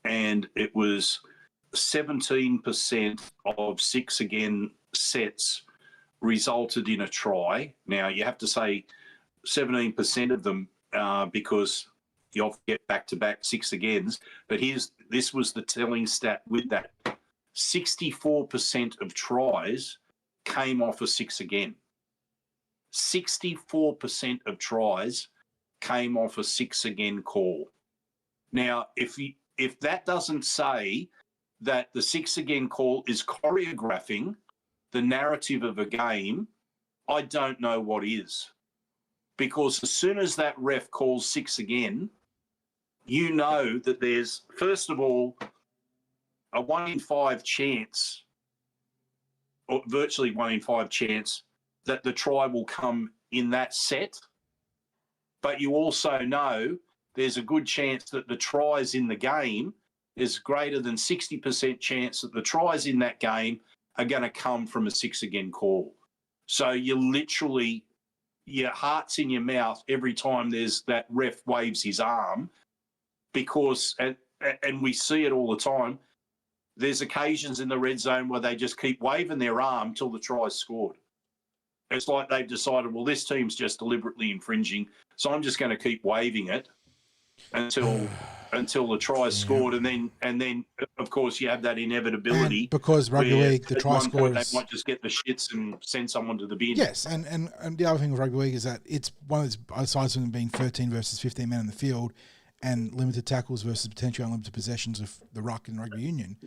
and it was 17% of six again sets resulted in a try. Now, you have to say 17% of them because you often get back-to-back six agains, but this was the telling stat with that. 64% of tries came off a 6 again. 64% of tries came off a 6 again call. Now, if that doesn't say that the 6 again call is choreographing the narrative of a game, I don't know what is. Because as soon as that ref calls 6 again, you know that there's, first of all, a 1 in 5 chance, or virtually 1 in 5 chance, that the try will come in that set. But you also know there's a good chance that the tries in the game, there's greater than 60% chance that the tries in that game are going to come from a 6 again call. So you literally, your heart's in your mouth every time there's that ref waves his arm, because, and we see it all the time, there's occasions in the red zone where they just keep waving their arm till the try's scored. It's like they've decided, well, this team's just deliberately infringing, so I'm just going to keep waving it until the try's scored, and then of course you have that inevitability. And because rugby league, the try scorers, they might just get the shits and send someone to the bin. Yes, and the other thing with rugby league is that it's one of those, aside from being 13 versus 15 men in the field and limited tackles versus potentially unlimited possessions of the ruck in rugby union,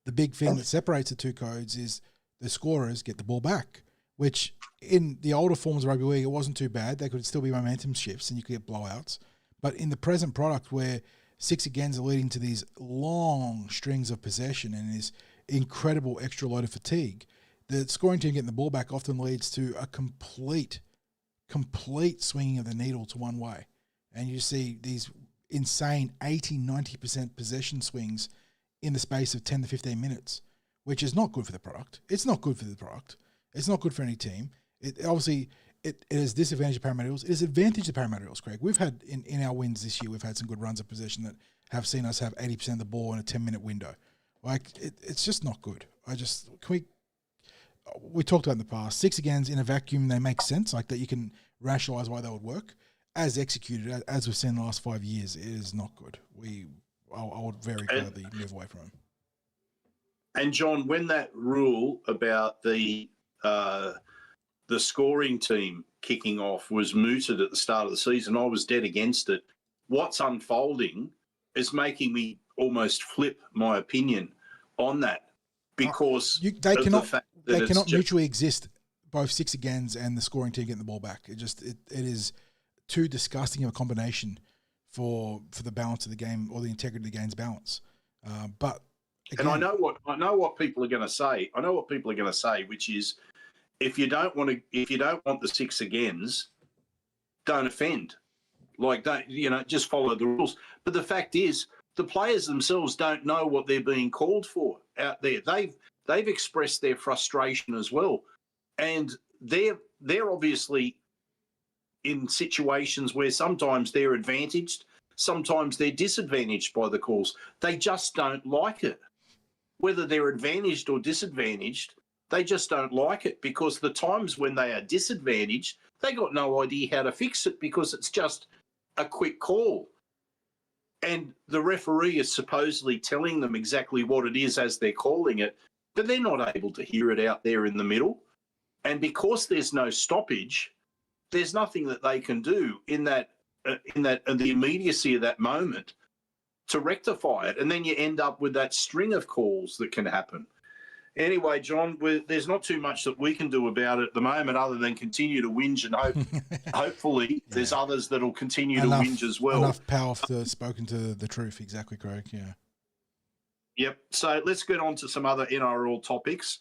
the big thing that separates the two codes is the scorers get the ball back, which in the older forms of rugby league, it wasn't too bad. There could still be momentum shifts and you could get blowouts. But in the present product where 6 agains are leading to these long strings of possession and this incredible extra load of fatigue, the scoring team getting the ball back often leads to a complete swinging of the needle to one way. And you see these insane 80, 90% possession swings in the space of 10 to 15 minutes, which is not good for the product. It's not good for the product. It's not good for any team. It obviously it is disadvantage of Parramatta Eels. It is advantage of Parramatta Eels, Craig. We've had in our wins this year, we've had some good runs of possession that have seen us have 80% of the ball in a 10-minute window. Like it's just not good. We talked about in the past, 6 agains in a vacuum, they make sense, like that you can rationalise why they would work. As executed, as we've seen in the last 5 years, it is not good. I would very gladly move away from him. And John, when that rule about the scoring team kicking off was mooted at the start of the season, I was dead against it. What's unfolding is making me almost flip my opinion on that, because they cannot mutually exist, both 6 agains and the scoring team getting the ball back. It is too disgusting of a combination for the balance of the game or the integrity of the game's balance. But again, and I know what people are going to say. I know what people are going to say, which is, if you don't want the 6 agains, don't offend. Like, just follow the rules. But the fact is, the players themselves don't know what they're being called for out there. They've expressed their frustration as well, and they're obviously in situations where sometimes they're advantaged, sometimes they're disadvantaged by the calls. They just don't like it. Whether they're advantaged or disadvantaged, they just don't like it, because the times when they are disadvantaged, they got no idea how to fix it because it's just a quick call. And the referee is supposedly telling them exactly what it is as they're calling it, but they're not able to hear it out there in the middle. And because there's no stoppage, there's nothing that they can do in the immediacy of that moment to rectify it. And then you end up with that string of calls that can happen. Anyway, John, there's not too much that we can do about it at the moment other than continue to whinge and hope. Hopefully there's others that will continue to whinge as well. Enough power to spoken to the truth. Exactly, Craig. Yeah. Yep. So let's get on to some other NRL topics.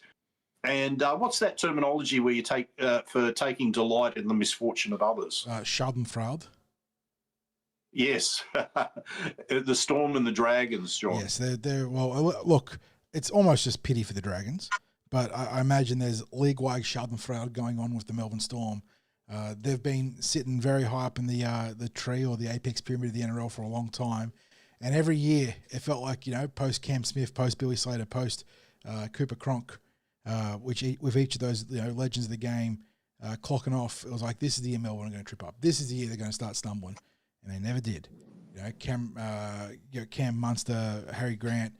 And what's that terminology where you take for taking delight in the misfortune of others? Schadenfreude. Yes. The Storm and the Dragons, John. Yes, they're well, look, it's almost just pity for the Dragons, but I imagine there's league-wide Schadenfreude going on with the Melbourne Storm. They've been sitting very high up in the tree or the apex pyramid of the NRL for a long time, and every year it felt like, post Cam Smith, post Billy Slater, post Cooper Cronk, with each of those legends of the game clocking off, it was like, this is the year Melbourne are going to trip up. This is the year they're going to start stumbling, and they never did. Cam Munster, Harry Grant,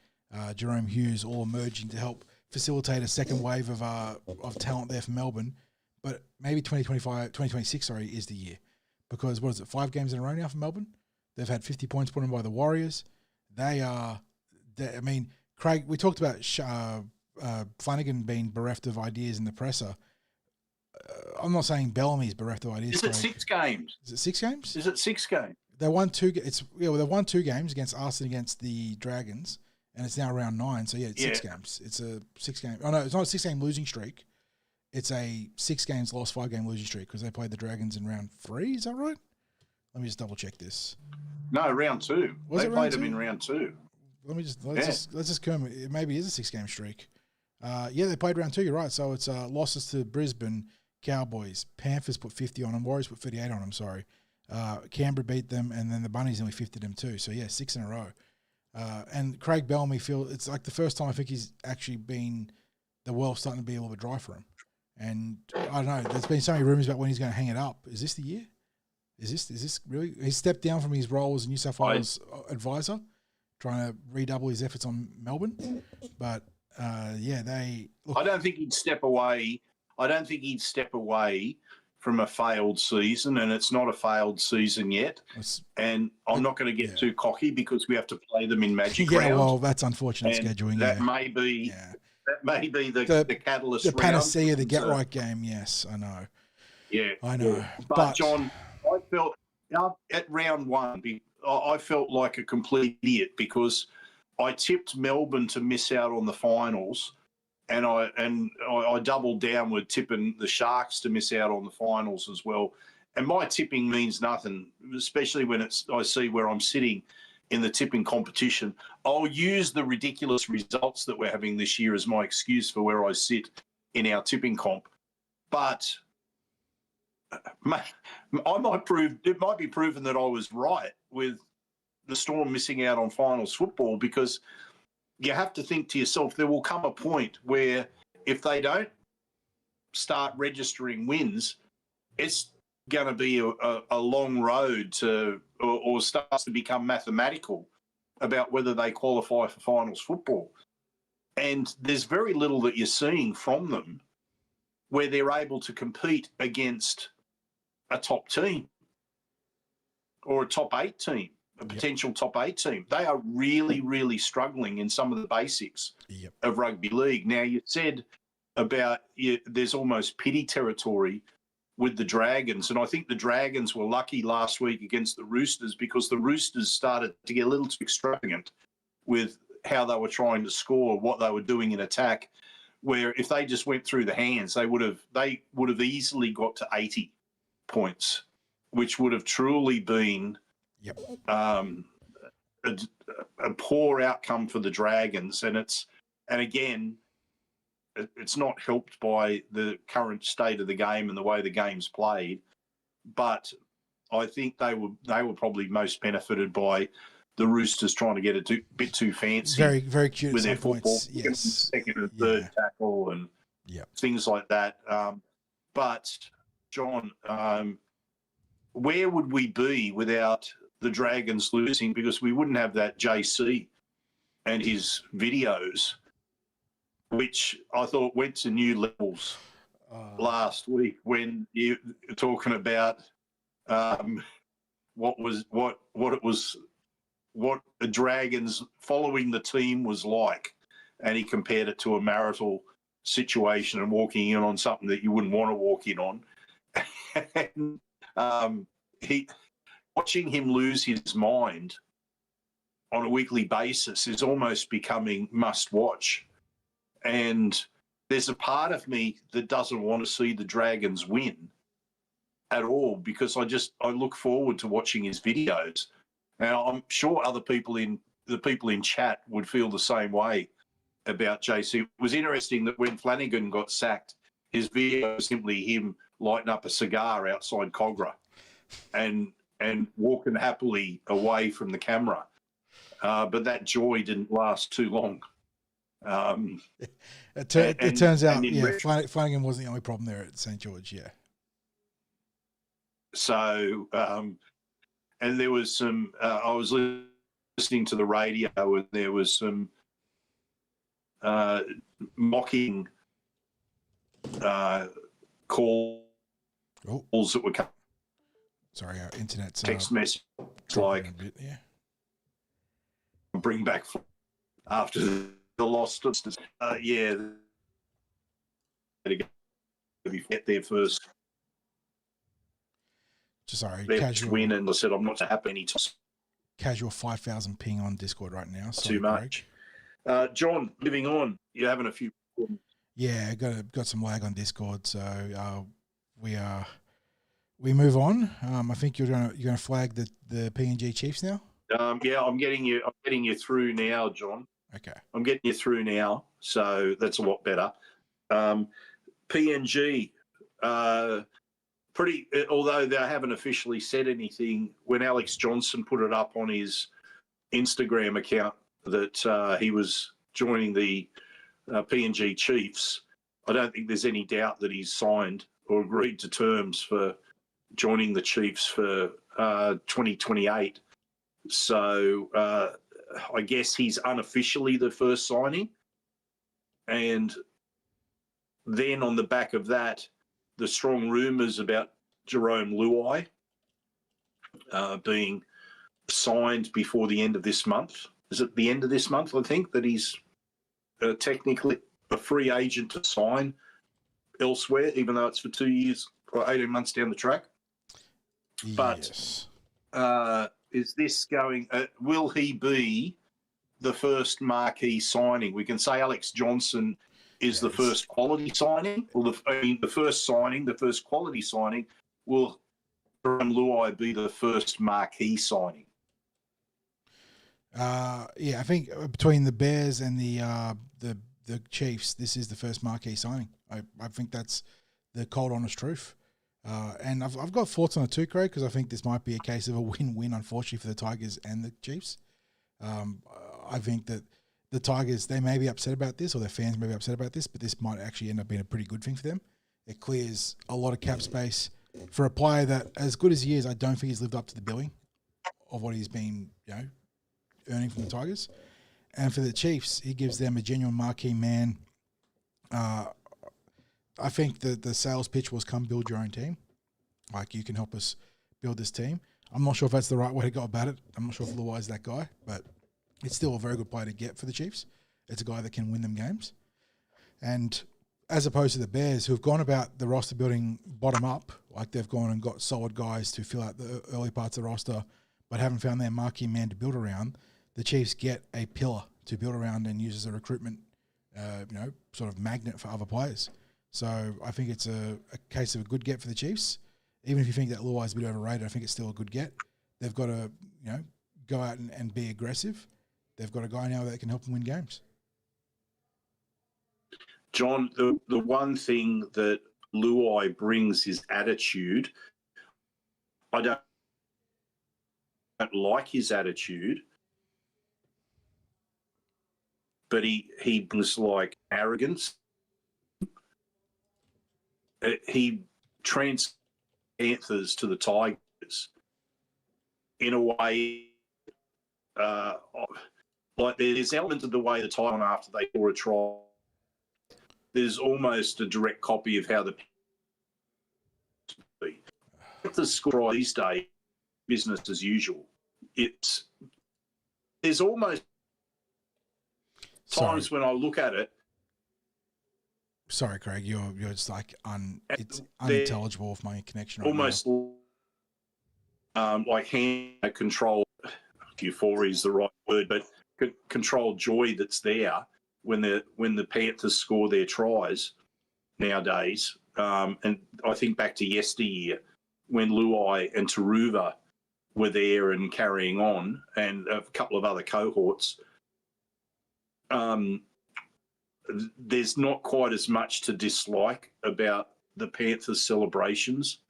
Jerome Hughes all emerging to help facilitate a second wave of talent there for Melbourne. But maybe 2026, is the year. Because, 5 games in a row now for Melbourne? They've had 50 points put in by the Warriors. Craig, we talked about Flanagan being bereft of ideas in the presser. I'm not saying Bellamy's bereft of ideas. Is it 6 games? Is it 6 games? Is it 6 games? They won 2. They won 2 games against us and against the Dragons, and it's now round 9. So it's 6 games. It's a 6 game. Oh no, it's not a 6 game losing streak. It's a 6 games lost, 5 game losing streak because they played the Dragons in round 3. Is that right? Let me just double check this. No, round 2. They played them in round 2. Let's just confirm it. Maybe it is a 6 game streak. They played round 2. You're right. So it's losses to Brisbane, Cowboys, Panthers put 50 on them, Warriors put 38 on them. Sorry, Canberra beat them, and then the Bunnies nearly 50 them too. So 6 in a row. And Craig Bellamy it's like the first time I think he's actually been the well starting to be a little bit dry for him. And I don't know. There's been so many rumors about when he's going to hang it up. Is this the year? Is this really? He stepped down from his role as New South Wales advisor, trying to redouble his efforts on Melbourne. But they. Look, I don't think he'd step away. I don't think he'd step away from a failed season, and it's not a failed season yet. And I'm not going to get too cocky because we have to play them in Magic Round. Well, that's unfortunate scheduling. That may be. Yeah. That may be the catalyst. The panacea, the get right game. Yes, I know. Yeah, I know. Yeah. But John, I felt at round 1, I felt like a complete idiot because I tipped Melbourne to miss out on the finals, and I doubled down with tipping the Sharks to miss out on the finals as well. And my tipping means nothing, especially when I see where I'm sitting in the tipping competition. I'll use the ridiculous results that we're having this year as my excuse for where I sit in our tipping comp. But it might be proven that I was right with the Storm missing out on finals football, because you have to think to yourself, there will come a point where if they don't start registering wins, it's going to be a long road to, or starts to become mathematical about whether they qualify for finals football. And there's very little that you're seeing from them where they're able to compete against a top team or a top 8 team, a potential top 8 team. They are really, really struggling in some of the basics of rugby league. Now, you said about there's almost pity territory with the Dragons, and I think the Dragons were lucky last week against the Roosters because the Roosters started to get a little too extravagant with how they were trying to score, what they were doing in attack, where if they just went through the hands, they would have easily got to 80 points, which would have truly been a poor outcome for the Dragons. And again, it's not helped by the current state of the game and the way the game's played, but I think they were probably most benefited by the Roosters trying to get a bit too fancy. Very, very cute with their football. Points. Yes. Second and third tackle and things like that. But, John, where would we be without the Dragons losing? Because we wouldn't have that JC and his videos, which I thought went to new levels last week when you were talking about what the Dragons following the team was like, and he compared it to a marital situation and walking in on something that you wouldn't want to walk in on. And, watching him lose his mind on a weekly basis is almost becoming must watch. And there's a part of me that doesn't want to see the Dragons win at all, because I look forward to watching his videos. Now, I'm sure the people in chat would feel the same way about JC. It was interesting that when Flanagan got sacked, his video was simply him lighting up a cigar outside Cogra and walking happily away from the camera. But that joy didn't last too long. It turns out, Flanagan wasn't the only problem there at St. George, So, and there was some, I was listening to the radio and there was some mocking calls that were coming. Sorry, our internet's text message like a bit, yeah. Bring back after the loss. Yeah, to get there first. Sorry, casual win, and I said I'm not to happen anytime. Casual 5,000 ping on Discord right now. Sorry, too much. John, moving on. You're having a few. Yeah, got some lag on Discord, so we move on. I think you're gonna flag the PNG Chiefs now. Yeah, I'm getting you through now, John. Okay, I'm getting you through now, so that's a lot better. PNG, although they haven't officially said anything, when Alex Johnson put it up on his Instagram account that he was joining the PNG Chiefs, I don't think there's any doubt that he's signed or agreed to terms for joining the Chiefs for 2028. So I guess he's unofficially the first signing. And then on the back of that, the strong rumours about Jerome Luai being signed before the end of this month. Is it the end of this month, I think, that he's technically a free agent to sign elsewhere, even though it's for 2 years or 18 months down the track? Yes. But is this going... will he be the first marquee signing? We can say Alex Johnson is the first quality signing, or the first signing, the first quality signing. Will Jerome Luai be the first marquee signing? Yeah, I think between the Bears and the Chiefs, this is the first marquee signing. I think that's the cold, honest truth. And I've got thoughts on it too, Craig, because I think this might be a case of a win-win, unfortunately, for the Tigers and the Chiefs. I think that the Tigers, they may be upset about this, or their fans may be upset about this, but this might actually end up being a pretty good thing for them. It clears a lot of cap space for a player that, as good as he is, I don't think he's lived up to the billing of what he's been, earning from the Tigers. And for the Chiefs, he gives them a genuine marquee man. I think the sales pitch was come build your own team. Like, you can help us build this team. I'm not sure if that's the right way to go about it. I'm not sure if Luai's that guy, but it's still a very good player to get for the Chiefs. It's a guy that can win them games. And as opposed to the Bears, who've gone about the roster building bottom up, like they've gone and got solid guys to fill out the early parts of the roster, but haven't found their marquee man to build around, the Chiefs get a pillar to build around and use as a recruitment, sort of magnet for other players. So I think it's a case of a good get for the Chiefs. Even if you think that Luai's a bit overrated, I think it's still a good get. They've got to, go out and be aggressive. They've got a guy now that can help them win games. John, the one thing that Luai brings is attitude. I don't like his attitude, but he brings like arrogance. He transfers Panthers to the Tigers in a way, like there's elements of the way the Tigers after they score a try. There's almost a direct copy of how the Panthers score these days, business as usual. There's almost times when I look at it. Sorry, Craig, you're just like it's unintelligible with my connection. Almost like hand control. Euphoria is the right word, but controlled joy that's there when the Panthers score their tries nowadays. And I think back to yesteryear when Luai and Taruva were there and carrying on, and a couple of other cohorts. There's not quite as much to dislike about the Panthers celebrations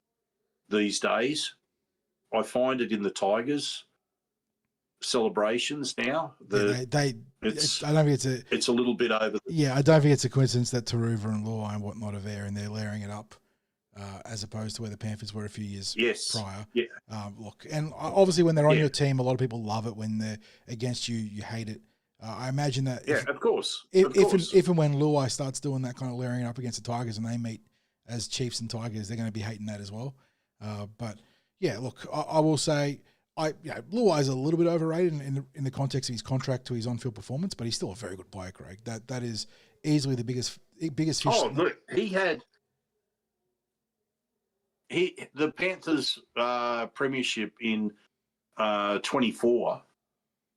these days. I find it in the Tigers celebrations now. I don't think it's a little bit over. I don't think it's a coincidence that Taruva and Luai and whatnot are there and they're layering it up, as opposed to where the Panthers were a few years prior. Yeah. Look, and obviously when they're on your team, a lot of people love it. When they're against you, you hate it. I imagine that. Of course. If and when Luai starts doing that kind of layering up against the Tigers and they meet as Chiefs and Tigers, they're going to be hating that as well. But yeah, look, I will say, Luai is a little bit overrated in the context of his contract to his on-field performance, but he's still a very good player, Craig. That is easily the biggest fish. Oh, look, the Panthers premiership in 24.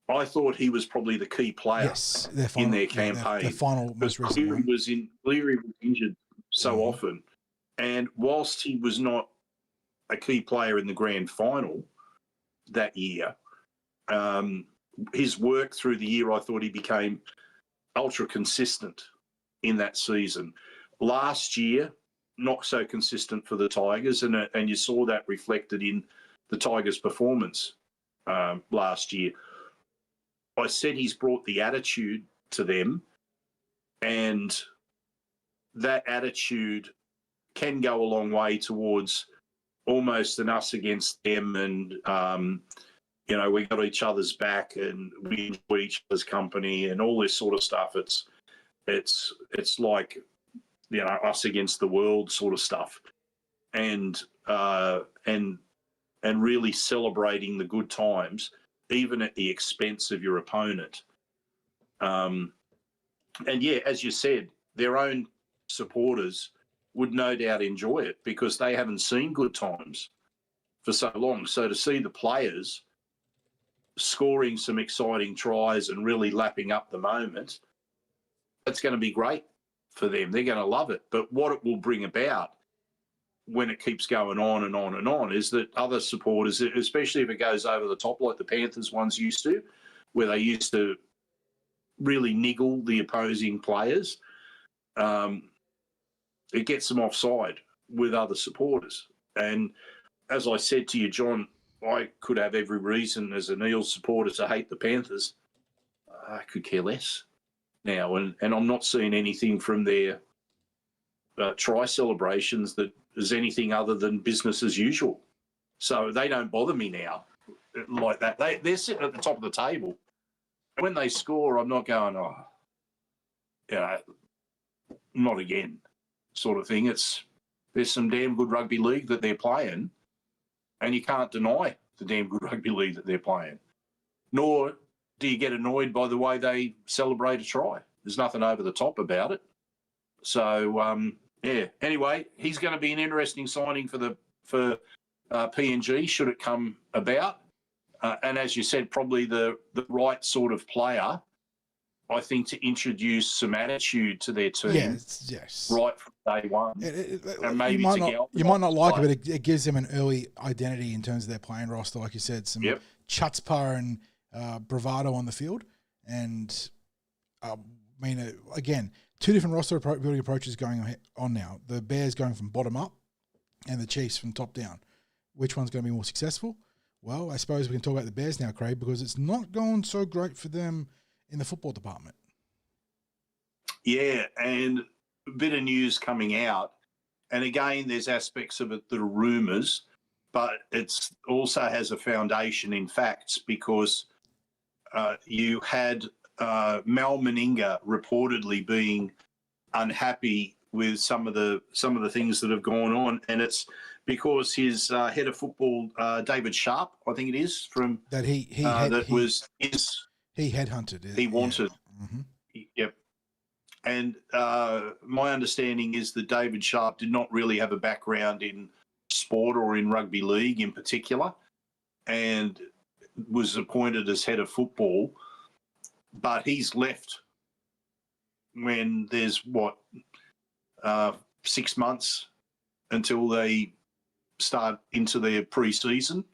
I thought he was probably the key player in their campaign. The final most recent one. Cleary was injured so often, and whilst he was not a key player in the grand final that year, his work through the year, I thought he became ultra consistent in that season. Last year, not so consistent for the Tigers, and you saw that reflected in the Tigers' performance last year. I said he's brought the attitude to them, and that attitude can go a long way towards almost an us against them, and we got each other's back and we enjoy each other's company and all this sort of stuff. It's like, us against the world sort of stuff, and really celebrating the good times, even at the expense of your opponent. And yeah, as you said, their own supporters would no doubt enjoy it because they haven't seen good times for so long. So to see the players scoring some exciting tries and really lapping up the moment, that's going to be great for them. They're going to love it. But what it will bring about when it keeps going on and on and on is that other supporters, especially if it goes over the top like the Panthers ones used to, where they used to really niggle the opposing players, it gets them offside with other supporters. And as I said to you, John, I could have every reason as an Eels supporter to hate the Panthers. I could care less now. And I'm not seeing anything from their try celebrations that is anything other than business as usual. So they don't bother me now like that. They're sitting at the top of the table. When they score, I'm not going, not again sort of thing. There's some damn good rugby league that they're playing, and you can't deny the damn good rugby league that they're playing. Nor do you get annoyed by the way they celebrate a try. There's nothing over the top about it. So, anyway, he's going to be an interesting signing for PNG should it come about. And as you said, probably the right sort of player, I think, to introduce some attitude to their team. Yes. Right from day one. And maybe you might not like it, but it gives them an early identity in terms of their playing roster. Like you said, some chutzpah and bravado on the field. And, again, two different roster building approaches going on now. The Bears going from bottom up and the Chiefs from top down. Which one's going to be more successful? Well, I suppose we can talk about the Bears now, Craig, because it's not going so great for them in the football department. Yeah, and a bit of news coming out. And again, there's aspects of it that are rumours, but it also has a foundation in facts because you had Mal Meninga reportedly being unhappy with some of the things that have gone on, and it's because his head of football, David Sharp, I think it is, from that he headhunted. He wanted. Yeah. Mm-hmm. Yep. And my understanding is that David Sharp did not really have a background in sport or in rugby league in particular, and was appointed as head of football. But he's left when there's 6 months until they start into their pre-season.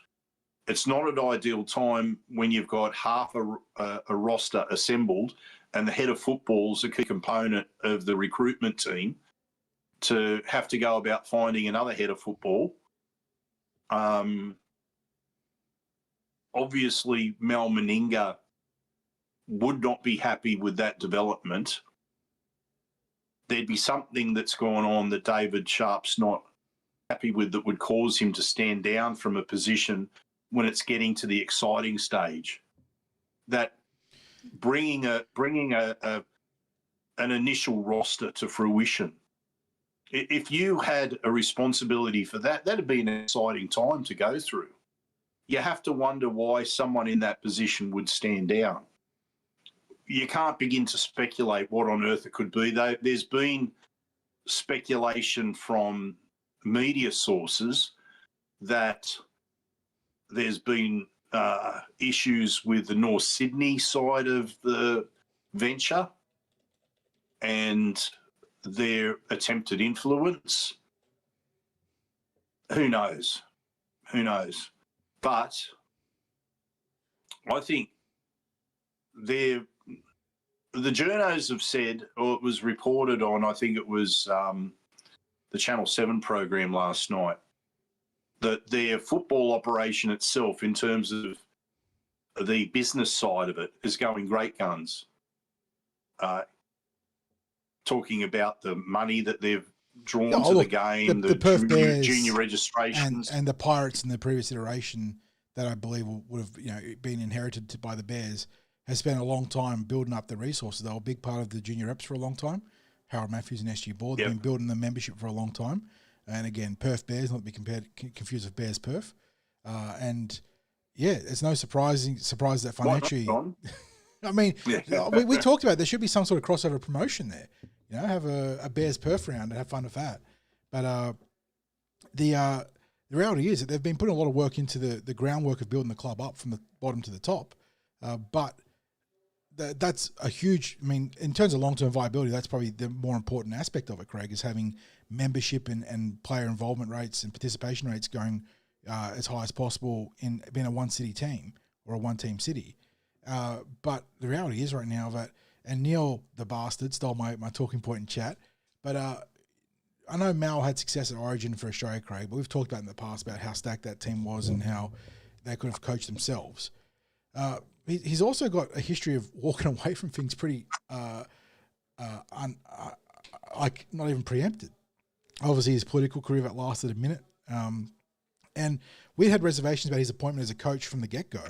It's not an ideal time when you've got half a roster assembled and the head of football is a key component of the recruitment team to have to go about finding another head of football. Obviously, Mal Meninga would not be happy with that development. There'd be something that's going on that David Sharp's not happy with that would cause him to stand down from a position when it's getting to the exciting stage. That bringing an initial roster to fruition. If you had a responsibility for that, that'd be an exciting time to go through. You have to wonder why someone in that position would stand down. You can't begin to speculate what on earth it could be. There's been speculation from media sources that there's been issues with the North Sydney side of the venture and their attempted influence. Who knows? But I think the journos have said, or it was reported on, I think it was the Channel 7 program last night, that their football operation itself, in terms of the business side of it, is going great guns. Talking about the money that they've drawn to the game, the Perth Bears junior registrations, and the Pirates in the previous iteration that I believe would have been inherited by the Bears, has spent a long time building up the resources. They were a big part of the junior reps for a long time. Harold Matthews and SG Board, they've been building the membership for a long time. And again, Perth Bears, not to be confused with Bears Perth. And yeah, it's no surprise that financially. I mean, we talked about there should be some sort of crossover promotion there. Have a Bears Perth round and have fun with that. But the reality is that they've been putting a lot of work into the groundwork of building the club up from the bottom to the top. But that's a huge, in terms of long-term viability, that's probably the more important aspect of it, Craig, is having membership and player involvement rates and participation rates going as high as possible in being a one-city team or a one-team city. But the reality is right now that, and Neil, the bastard, stole my talking point in chat, but I know Mal had success at Origin for Australia, Craig, but we've talked about in the past about how stacked that team was and how they could have coached themselves. He's also got a history of walking away from things pretty, like not even preempted. Obviously, his political career that lasted a minute. And we had reservations about his appointment as a coach from the get-go.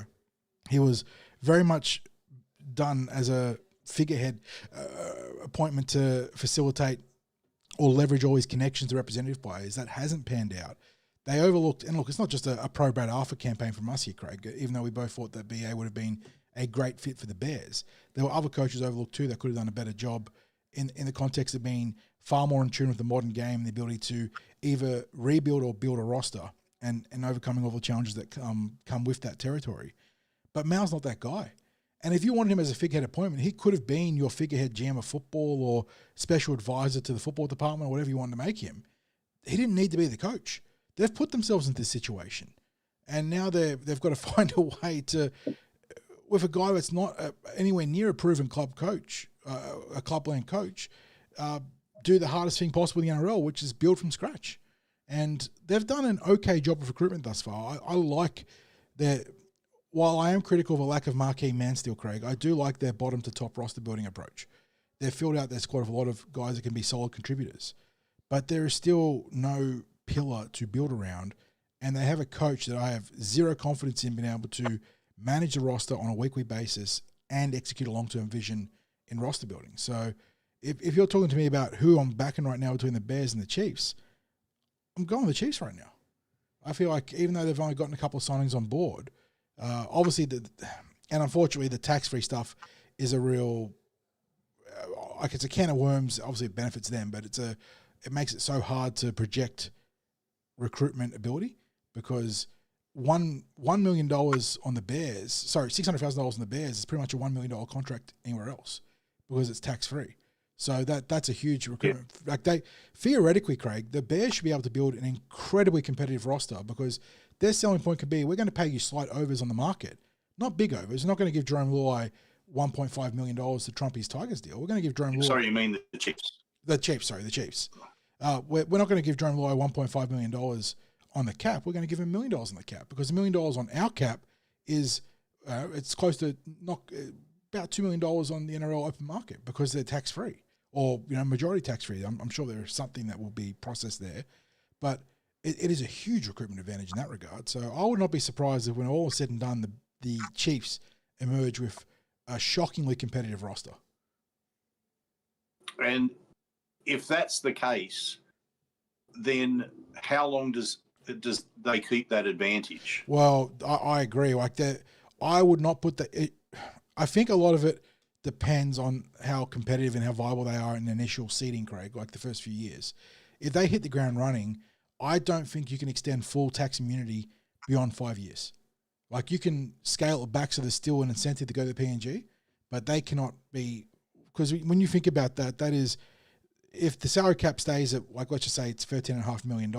He was very much done as a figurehead appointment to facilitate or leverage all his connections to representative players. That hasn't panned out. They overlooked, and look, it's not just a pro Brad Arthur campaign from us here, Craig, even though we both thought that BA would have been a great fit for the Bears. There were other coaches overlooked too that could have done a better job in the context of being far more in tune with the modern game and the ability to either rebuild or build a roster and overcoming all the challenges that come with that territory. But Mal's not that guy. And if you wanted him as a figurehead appointment, he could have been your figurehead GM of football or special advisor to the football department or whatever you wanted to make him. He didn't need to be the coach. They've put themselves into this situation. And now they've got to find a way to, with a guy that's not anywhere near a proven club coach, a clubland coach, do the hardest thing possible in the NRL, which is build from scratch. And they've done an okay job of recruitment thus far. I like their, while I am critical of a lack of marquee man steal, Craig, I do like their bottom to top roster building approach. They've filled out their squad of a lot of guys that can be solid contributors. But there is still no pillar to build around. And they have a coach that I have zero confidence in being able to manage the roster on a weekly basis and execute a long-term vision in roster building. So if you're talking to me about who I'm backing right now between the Bears and the Chiefs, I'm going with the Chiefs right now. I feel like even though they've only gotten a couple of signings on board, obviously, and unfortunately, the tax-free stuff is a real, like it's a can of worms. Obviously, it benefits them, but it makes it so hard to project recruitment ability because $1 million on the Bears, sorry, $600,000 on the Bears is pretty much a $1 million contract anywhere else because it's tax-free. So that's a huge recruitment. Yeah. Like theoretically, Craig, the Bears should be able to build an incredibly competitive roster because their selling point could be, we're going to pay you slight overs on the market, not big overs. We're not going to give Jerome Luai $1.5 million to trump his Tigers deal. We're going to give Jerome Luai... Sorry, you mean the Chiefs? The Chiefs. We're not going to give Jerome Luai $1.5 million on the cap. We're going to give him $1 million on the cap because $1 million on our cap is it's close to about $2 million on the NRL open market because they're tax-free or majority tax-free. I'm sure there's something that will be processed there. But it is a huge recruitment advantage in that regard. So I would not be surprised if when all is said and done, the Chiefs emerge with a shockingly competitive roster. And if that's the case, then how long does they keep that advantage? Well, I agree. Like that, I would not put that. I think a lot of it depends on how competitive and how viable they are in the initial seeding, Craig, like the first few years. If they hit the ground running, I don't think you can extend full tax immunity beyond 5 years. Like you can scale it back so there's still an incentive to go to the PNG, but they cannot be, because when you think about that, that is, if the salary cap stays at, like, let's just say it's $13.5 million,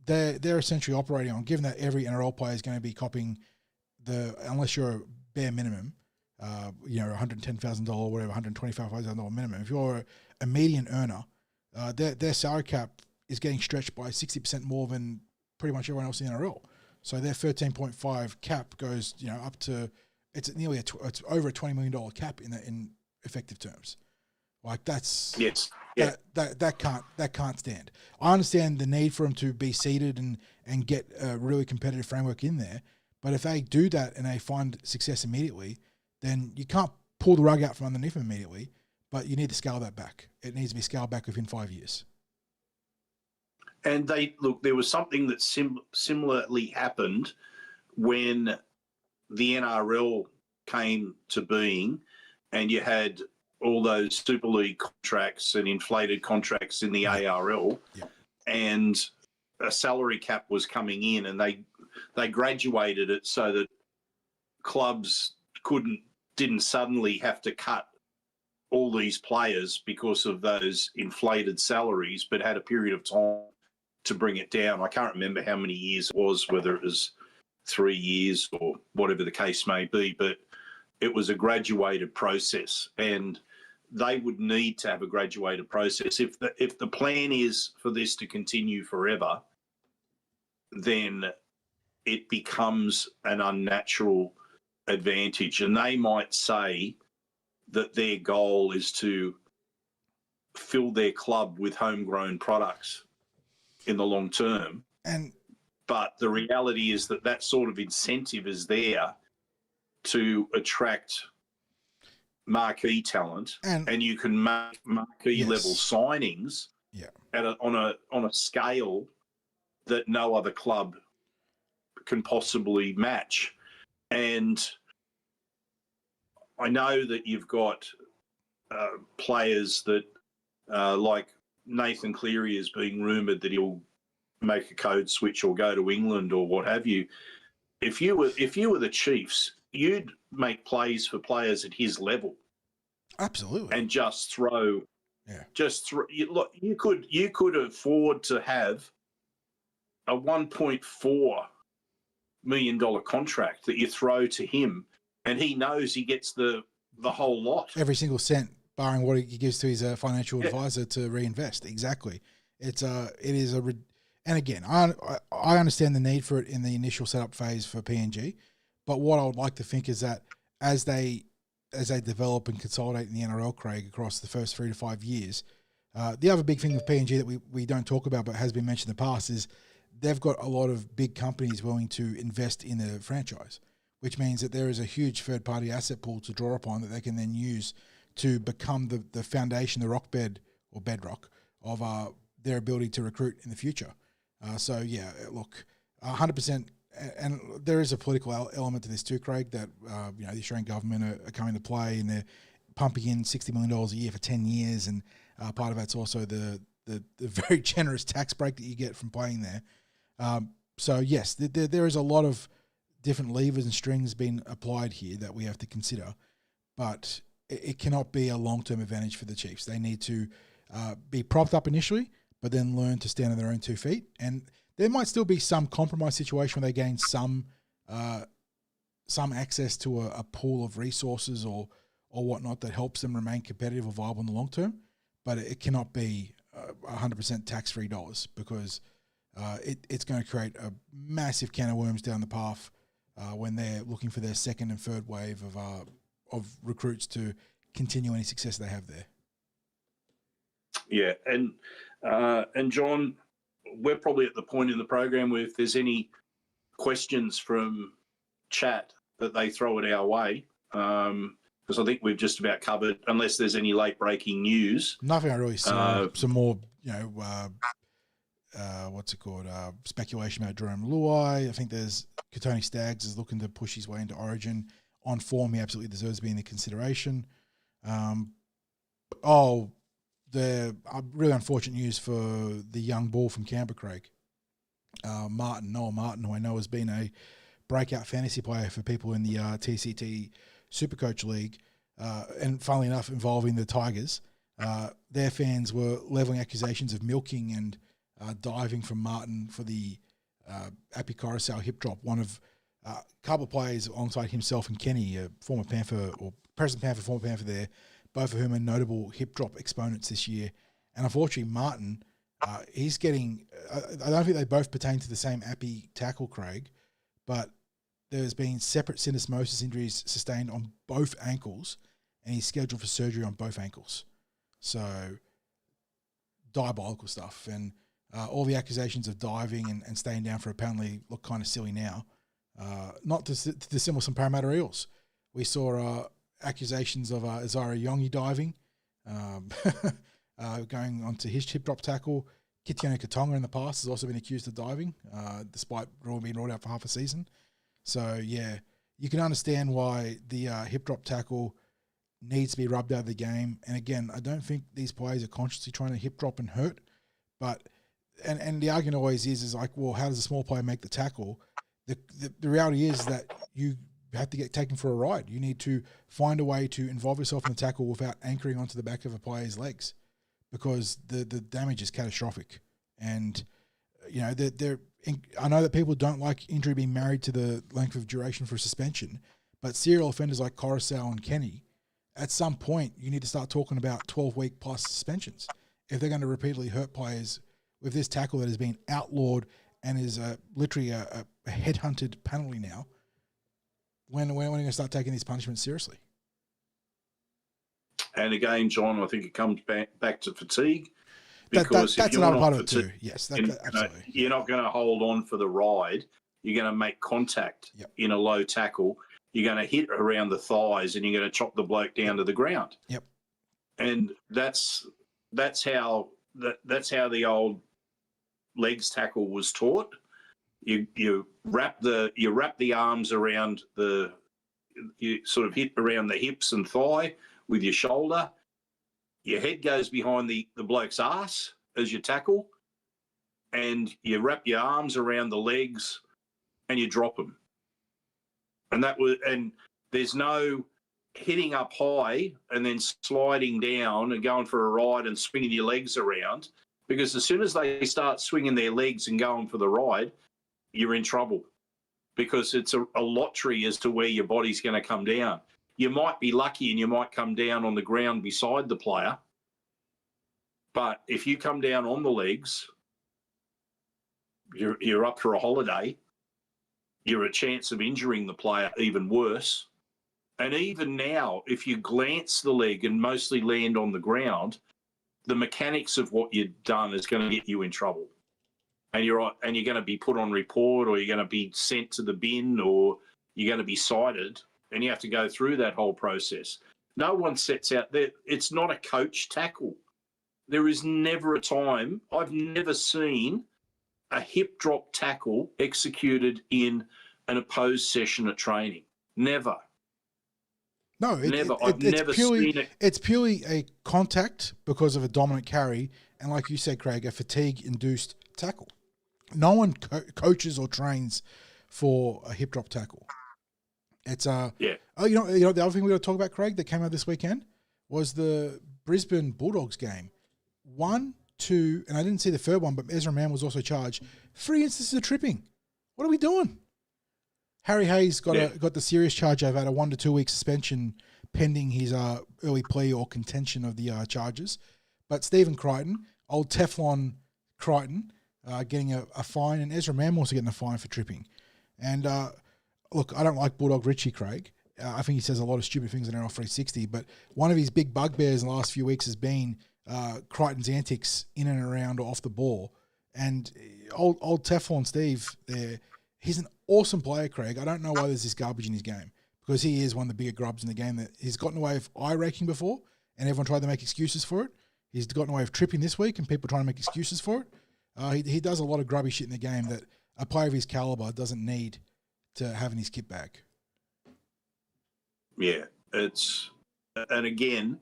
they're essentially operating on, given that every NRL player is going to be copying unless you're a bare minimum, $110,000 or whatever, $125,000 minimum. If you're a median earner, their salary cap is getting stretched by 60% more than pretty much everyone else in the NRL. So their 13.5 cap goes, up to, it's nearly it's over a $20 million cap in effective terms. Like that's yes, that can't stand. I understand the need for them to be seeded and get a really competitive framework in there, but if they do that and they find success immediately, then you can't pull the rug out from underneath them immediately. But you need to scale that back. It needs to be scaled back within 5 years. And there was something that similarly happened when the NRL came to being, and you had all those Super League contracts and inflated contracts in the ARL, and a salary cap was coming in, and they graduated it so that clubs didn't suddenly have to cut all these players because of those inflated salaries, but had a period of time to bring it down. I can't remember how many years it was, whether it was 3 years or whatever the case may be, but it was a graduated process, and they would need to have a graduated process. If the plan is for this to continue forever, then it becomes an unnatural advantage. And they might say that their goal is to fill their club with homegrown products in the long term. But the reality is that sort of incentive is there to attract marquee talent, and you can make marquee level signings on a scale that no other club can possibly match. And I know that you've got players that, like Nathan Cleary is being rumoured that he'll make a code switch or go to England or what have you. If you were the Chiefs, you'd make plays for players at his level. Absolutely. And just throw. Look, you could afford to have a $1.4 million contract that you throw to him, and he knows he gets the whole lot. Every single cent, barring what he gives to his financial advisor to reinvest. Exactly. It is and again, I understand the need for it in the initial setup phase for PNG, but what I would like to think is that as they develop and consolidate in the NRL, Craig, across the first 3 to 5 years, the other big thing with PNG that we don't talk about but has been mentioned in the past is they've got a lot of big companies willing to invest in the franchise, which means that there is a huge third-party asset pool to draw upon that they can then use to become the foundation, the rock bed or bedrock of their ability to recruit in the future. Look, 100%, and there is a political element to this too, Craig, that the Australian government are coming to play, and they're pumping in $60 million a year for 10 years, and part of that's also the very generous tax break that you get from playing there. Yes, there is a lot of different levers and strings being applied here that we have to consider, but it cannot be a long-term advantage for the Chiefs. They need to be propped up initially, but then learn to stand on their own 2 feet. And there might still be some compromise situation where they gain some access to a pool of resources or whatnot that helps them remain competitive or viable in the long term. But it cannot be 100% tax-free dollars, because it's going to create a massive can of worms down the path when they're looking for their second and third wave of recruits to continue any success they have there. Yeah, and John, we're probably at the point in the program where if there's any questions from chat that they throw it our way, because I think we've just about covered, unless there's any late breaking news. Nothing I really saw. Some more, what's it called? Speculation about Jerome Luai. I think there's Katoni Staggs is looking to push his way into Origin. On form, he absolutely deserves to be in the consideration. The really unfortunate news for the young ball from Canberra, Craig. Noah Martin, who I know has been a breakout fantasy player for people in the TCT Supercoach League, and funnily enough, involving the Tigers. Their fans were levelling accusations of milking and diving from Martin for the Api Coruscant hip drop. One of a couple of players alongside himself and Kenny, a former Panther or present Panther, former Panther there, both of whom are notable hip drop exponents this year. And unfortunately, Martin, he's getting, I don't think they both pertain to the same Api tackle, Craig, but there's been separate syndesmosis injuries sustained on both ankles, and he's scheduled for surgery on both ankles. So, diabolical stuff. And all the accusations of diving and staying down for apparently look kind of silly now. Not dissimilar some Parramatta Eels. We saw accusations of Isaiah Yongi diving, going onto his hip drop tackle. Kitiano Katonga in the past has also been accused of diving, despite being ruled out for half a season. So, yeah, you can understand why the hip drop tackle needs to be rubbed out of the game. And again, I don't think these players are consciously trying to hip drop and hurt, but and the argument always is like, well, how does a small player make the tackle? The reality is that you have to get taken for a ride. You need to find a way to involve yourself in the tackle without anchoring onto the back of a player's legs, because the damage is catastrophic. And I know that people don't like injury being married to the length of duration for suspension, but serial offenders like Coruscant and Kenny, at some point you need to start talking about 12-week plus suspensions if they're going to repeatedly hurt players with this tackle that has been outlawed and is literally a headhunted penalty now. When are we going to start taking these punishments seriously? And again, John, I think it comes back to fatigue. Because that's another part of it too. Yes, absolutely. You're not going to hold on for the ride. You're going to make contact in a low tackle. You're going to hit around the thighs, and you're going to chop the bloke down to the ground. Yep. And that's how the old legs tackle was taught. You wrap the arms around you sort of hit around the hips and thigh with your shoulder. Your head goes behind the bloke's ass as you tackle, and you wrap your arms around the legs and you drop them. And there's no hitting up high and then sliding down and going for a ride and swinging your legs around, because as soon as they start swinging their legs and going for the ride, you're in trouble, because it's a lottery as to where your body's going to come down. You might be lucky and you might come down on the ground beside the player, but if you come down on the legs, you're up for a holiday. You're a chance of injuring the player even worse. And even now, if you glance the leg and mostly land on the ground, the mechanics of what you've done is going to get you in trouble. And you're going to be put on report, or you're going to be sent to the bin, or you're going to be cited. And you have to go through that whole process. No one sets out there. It's not a coach tackle. There is never a time, I've never seen a hip drop tackle executed in an opposed session at training. Never. No, I've never seen it. It's purely a contact because of a dominant carry, and like you said, Craig, a fatigue-induced tackle. No one coaches or trains for a hip drop tackle. It's yeah. Oh, you know the other thing we got to talk about, Craig, that came out this weekend was the Brisbane Bulldogs game. 1, 2, and I didn't see the third one, but Ezra Mann was also charged. 3 instances of tripping. What are we doing? Harry Hayes got the serious charge of a 1 to 2 week suspension pending his early plea or contention of the charges. But Stephen Crichton, old Teflon Crichton, getting a fine, and Ezra Mann also getting a fine for tripping. And look, I don't like Bulldog Richie, Craig. I think he says a lot of stupid things in NRL 360, but one of his big bugbears in the last few weeks has been Crichton's antics in and around or off the ball. And old Teflon Steve there, he's an awesome player, Craig. I don't know why there's this garbage in his game, because he is one of the bigger grubs in the game. That he's gotten away with eye raking before, and everyone tried to make excuses for it. He's gotten away with tripping this week, and people trying to make excuses for it. He does a lot of grubby shit in the game that a player of his caliber doesn't need to have in his kit bag. Yeah, and again,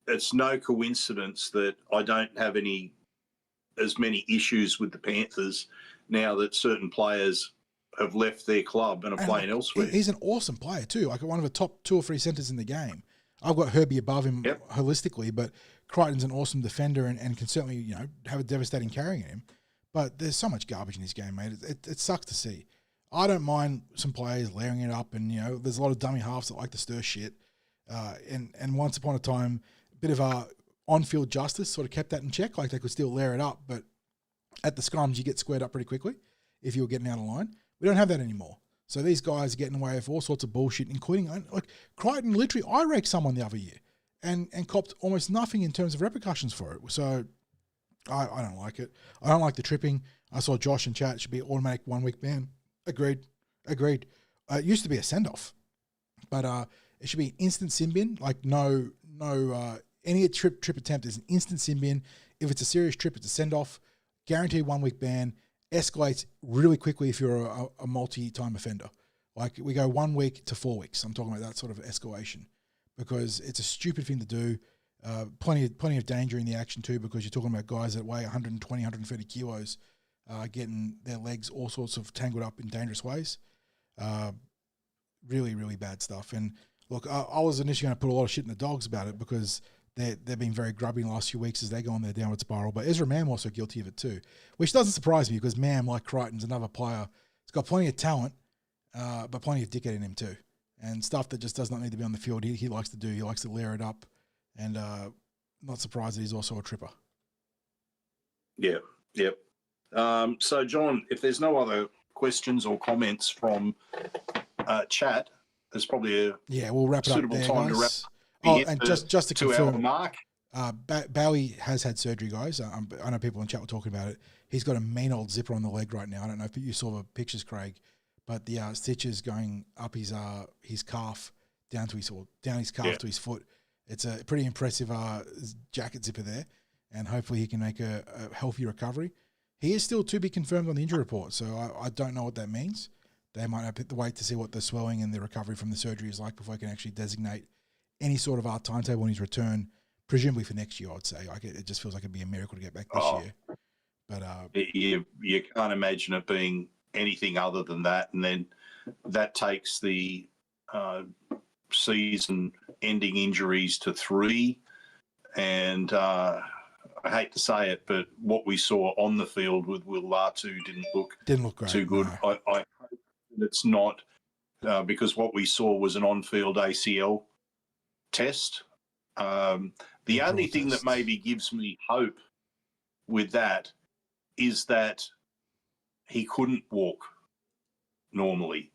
it's no coincidence that I don't have as many issues with the Panthers now that certain players have left their club and are playing elsewhere. He's an awesome player too, like one of the top 2 or 3 centres in the game. I've got Herbie above him holistically, but Crichton's an awesome defender and can certainly, have a devastating carrying in him. But there's so much garbage in this game, mate. It sucks to see. I don't mind some players layering it up, and there's a lot of dummy halves that like to stir shit. And once upon a time, a bit of on-field justice sort of kept that in check. Like they could still layer it up, but at the scrums you get squared up pretty quickly if you were getting out of line. We don't have that anymore. So these guys are getting away with all sorts of bullshit, including like Crichton literally eye raked someone the other year and copped almost nothing in terms of repercussions for it. So I don't like it. I don't like the tripping. I saw Josh in chat, it should be automatic 1 week ban. Agreed. It used to be a send-off, but it should be instant sin bin. Like no any trip attempt is an instant sin bin. If it's a serious trip, it's a send-off. Guaranteed 1 week ban. Escalates really quickly if you're a multi-time offender. Like we go 1 week to 4 weeks. I'm talking about that sort of escalation because it's a stupid thing to do. Plenty of danger in the action too, because you're talking about guys that weigh 120, 130 kilos, getting their legs all sorts of tangled up in dangerous ways. Really, really bad stuff. And look, I was initially going to put a lot of shit in the Dogs about it because they've been very grubby in the last few weeks as they go on their downward spiral. But Ezra Mam also guilty of it too, which doesn't surprise me because Mam, like Crichton's another player, he's got plenty of talent, but plenty of dickhead in him too. And stuff that just does not need to be on the field, he likes to do. He likes to layer it up. And not surprised that he's also a tripper. Yeah, yep. So, John, if there's no other questions or comments from chat, there's probably we'll wrap it suitable up there, time guys. to wrap. And just to confirm, mark. Bowie has had surgery, guys. I know people in chat were talking about it. He's got a mean old zipper on the leg right now. I don't know if you saw the pictures, Craig, but the stitches going up his calf down his calf to his foot. It's a pretty impressive jacket zipper there, and hopefully he can make a healthy recovery. He is still to be confirmed on the injury report, so I don't know what that means. They might have to wait to see what the swelling and the recovery from the surgery is like before I can actually designate any sort of timetable on his return, presumably for next year, I'd say. It just feels like it'd be a miracle to get back this year. But you can't imagine it being anything other than that, and then that takes the season-ending injuries to 3. And I hate to say it, but what we saw on the field with Will Latu didn't look great, too good. No. I hope it's not because what we saw was an on-field ACL test. The only thing that maybe gives me hope with that is that he couldn't walk normally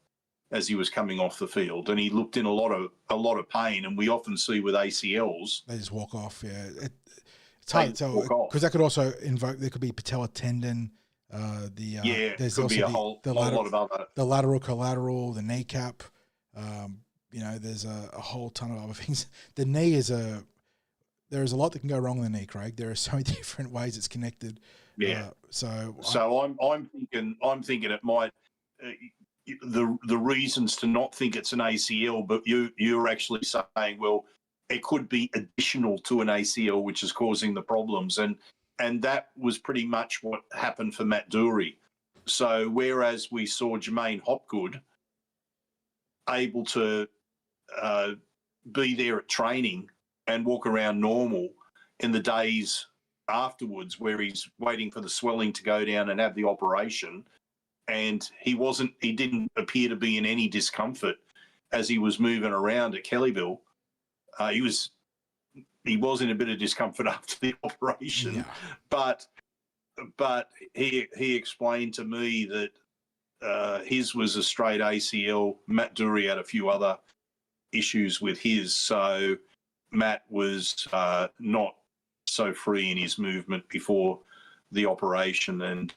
as he was coming off the field, and he looked in a lot of pain. And we often see with ACLs, they just walk off. Yeah, it's hard to tell because that could also invoke. There could be patella tendon. There's could also be a lot of other, the lateral collateral, the kneecap. There's a whole ton of other things. The knee there is a lot that can go wrong in the knee, Craig. There are so many different ways it's connected. Yeah. So I'm thinking it might. The reasons to not think it's an ACL, but you're actually saying, well, it could be additional to an ACL, which is causing the problems, and that was pretty much what happened for Matt Dury. So whereas we saw Jermaine Hopgood able to be there at training and walk around normal in the days afterwards, where he's waiting for the swelling to go down and have the operation. And he didn't appear to be in any discomfort as he was moving around at Kellyville. He was in a bit of discomfort after the operation, but he explained to me that his was a straight ACL. Matt Dury had a few other issues with his, so Matt was not so free in his movement before the operation, and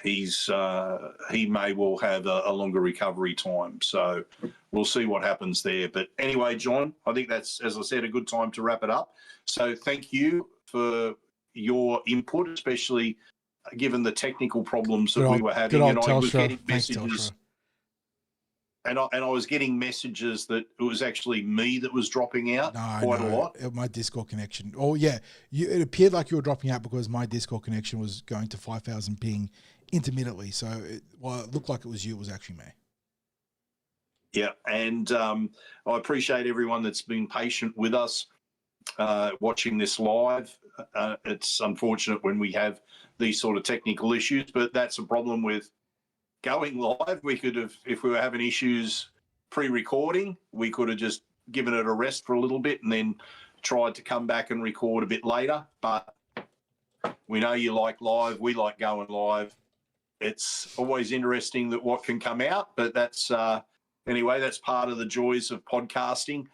he may well have a longer recovery time. So we'll see what happens there. But anyway, John, I think that's, as I said, a good time to wrap it up. So thank you for your input, especially given the technical problems that we were having. And I was getting messages. And I was getting messages that it was actually me that was dropping out quite a lot. My Discord connection. Oh, yeah. It appeared like you were dropping out because my Discord connection was going to 5,000 ping intermittently. So, it looked like it was you. It was actually me. Yeah, and I appreciate everyone that's been patient with us watching this live. It's unfortunate when we have these sort of technical issues, but that's a problem with going live. We could have, if we were having issues pre-recording, we could have just given it a rest for a little bit and then tried to come back and record a bit later. But we know you like live. We like going live. It's always interesting that what can come out, but that's anyway, that's part of the joys of podcasting.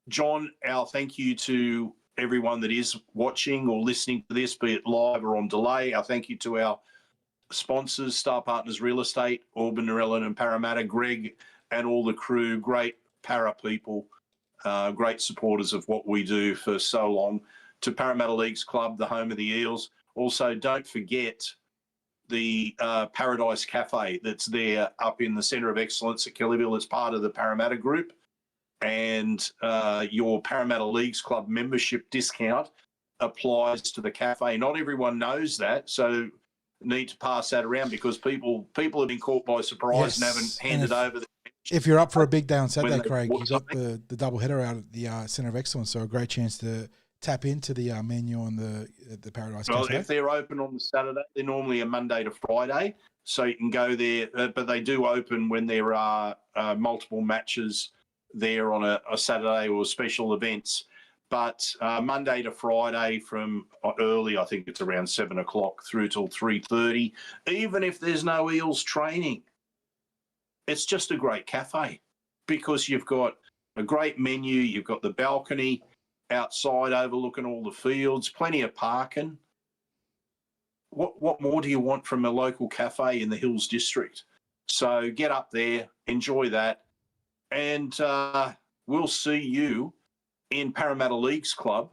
John, our thank you to everyone that is watching or listening to this, be it live or on delay. Our thank you to our sponsors, Star Partners Real Estate, Auburn, Narellan and Parramatta, Greg and all the crew, great para people, great supporters of what we do for so long. To Parramatta Leagues Club, the home of the Eels. Also, don't forget the Paradise Cafe that's there up in the Centre of Excellence at Kellyville as part of the Parramatta Group. And your Parramatta Leagues Club membership discount applies to the cafe. Not everyone knows that, so need to pass that around because people have been caught by surprise and haven't handed over. If you're up for a big day on Saturday, Craig, you've got the double header out at the Centre of Excellence, so a great chance to tap into the menu on the Paradise Cafe. Well, if they're open on the Saturday, they're normally a Monday to Friday, so you can go there, but they do open when there are multiple matches there on a Saturday or special events. But Monday to Friday from early, I think it's around 7 o'clock through till 3:30, even if there's no Eels training. It's just a great cafe because you've got a great menu, you've got the balcony outside overlooking all the fields, plenty of parking. What more do you want from a local cafe in the Hills District? So get up there, enjoy that, and we'll see you in Parramatta Leagues Club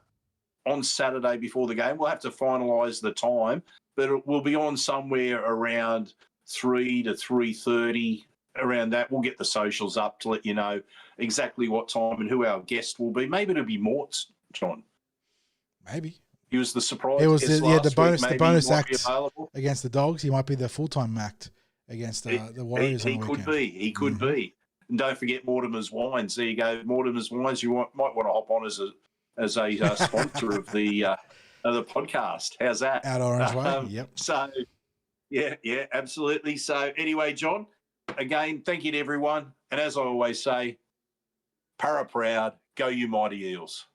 on Saturday before the game. We'll have to finalise the time, but it will be on somewhere around 3 to 3:30, around that. We'll get the socials up to let you know exactly what time and who our guest will be. Maybe it'll be Mortz, John. Maybe. He was the surprise. It was the bonus act available against the Dogs. He might be the full-time act against the Warriors on the weekend. He could be. And don't forget Mortimer's Wines. There you go, Mortimer's Wines. You might want to hop on as a sponsor of the podcast. How's that? Out Orange Way. Yep. So, yeah, absolutely. So, anyway, John, again, thank you to everyone. And as I always say, para proud, go you mighty Eels.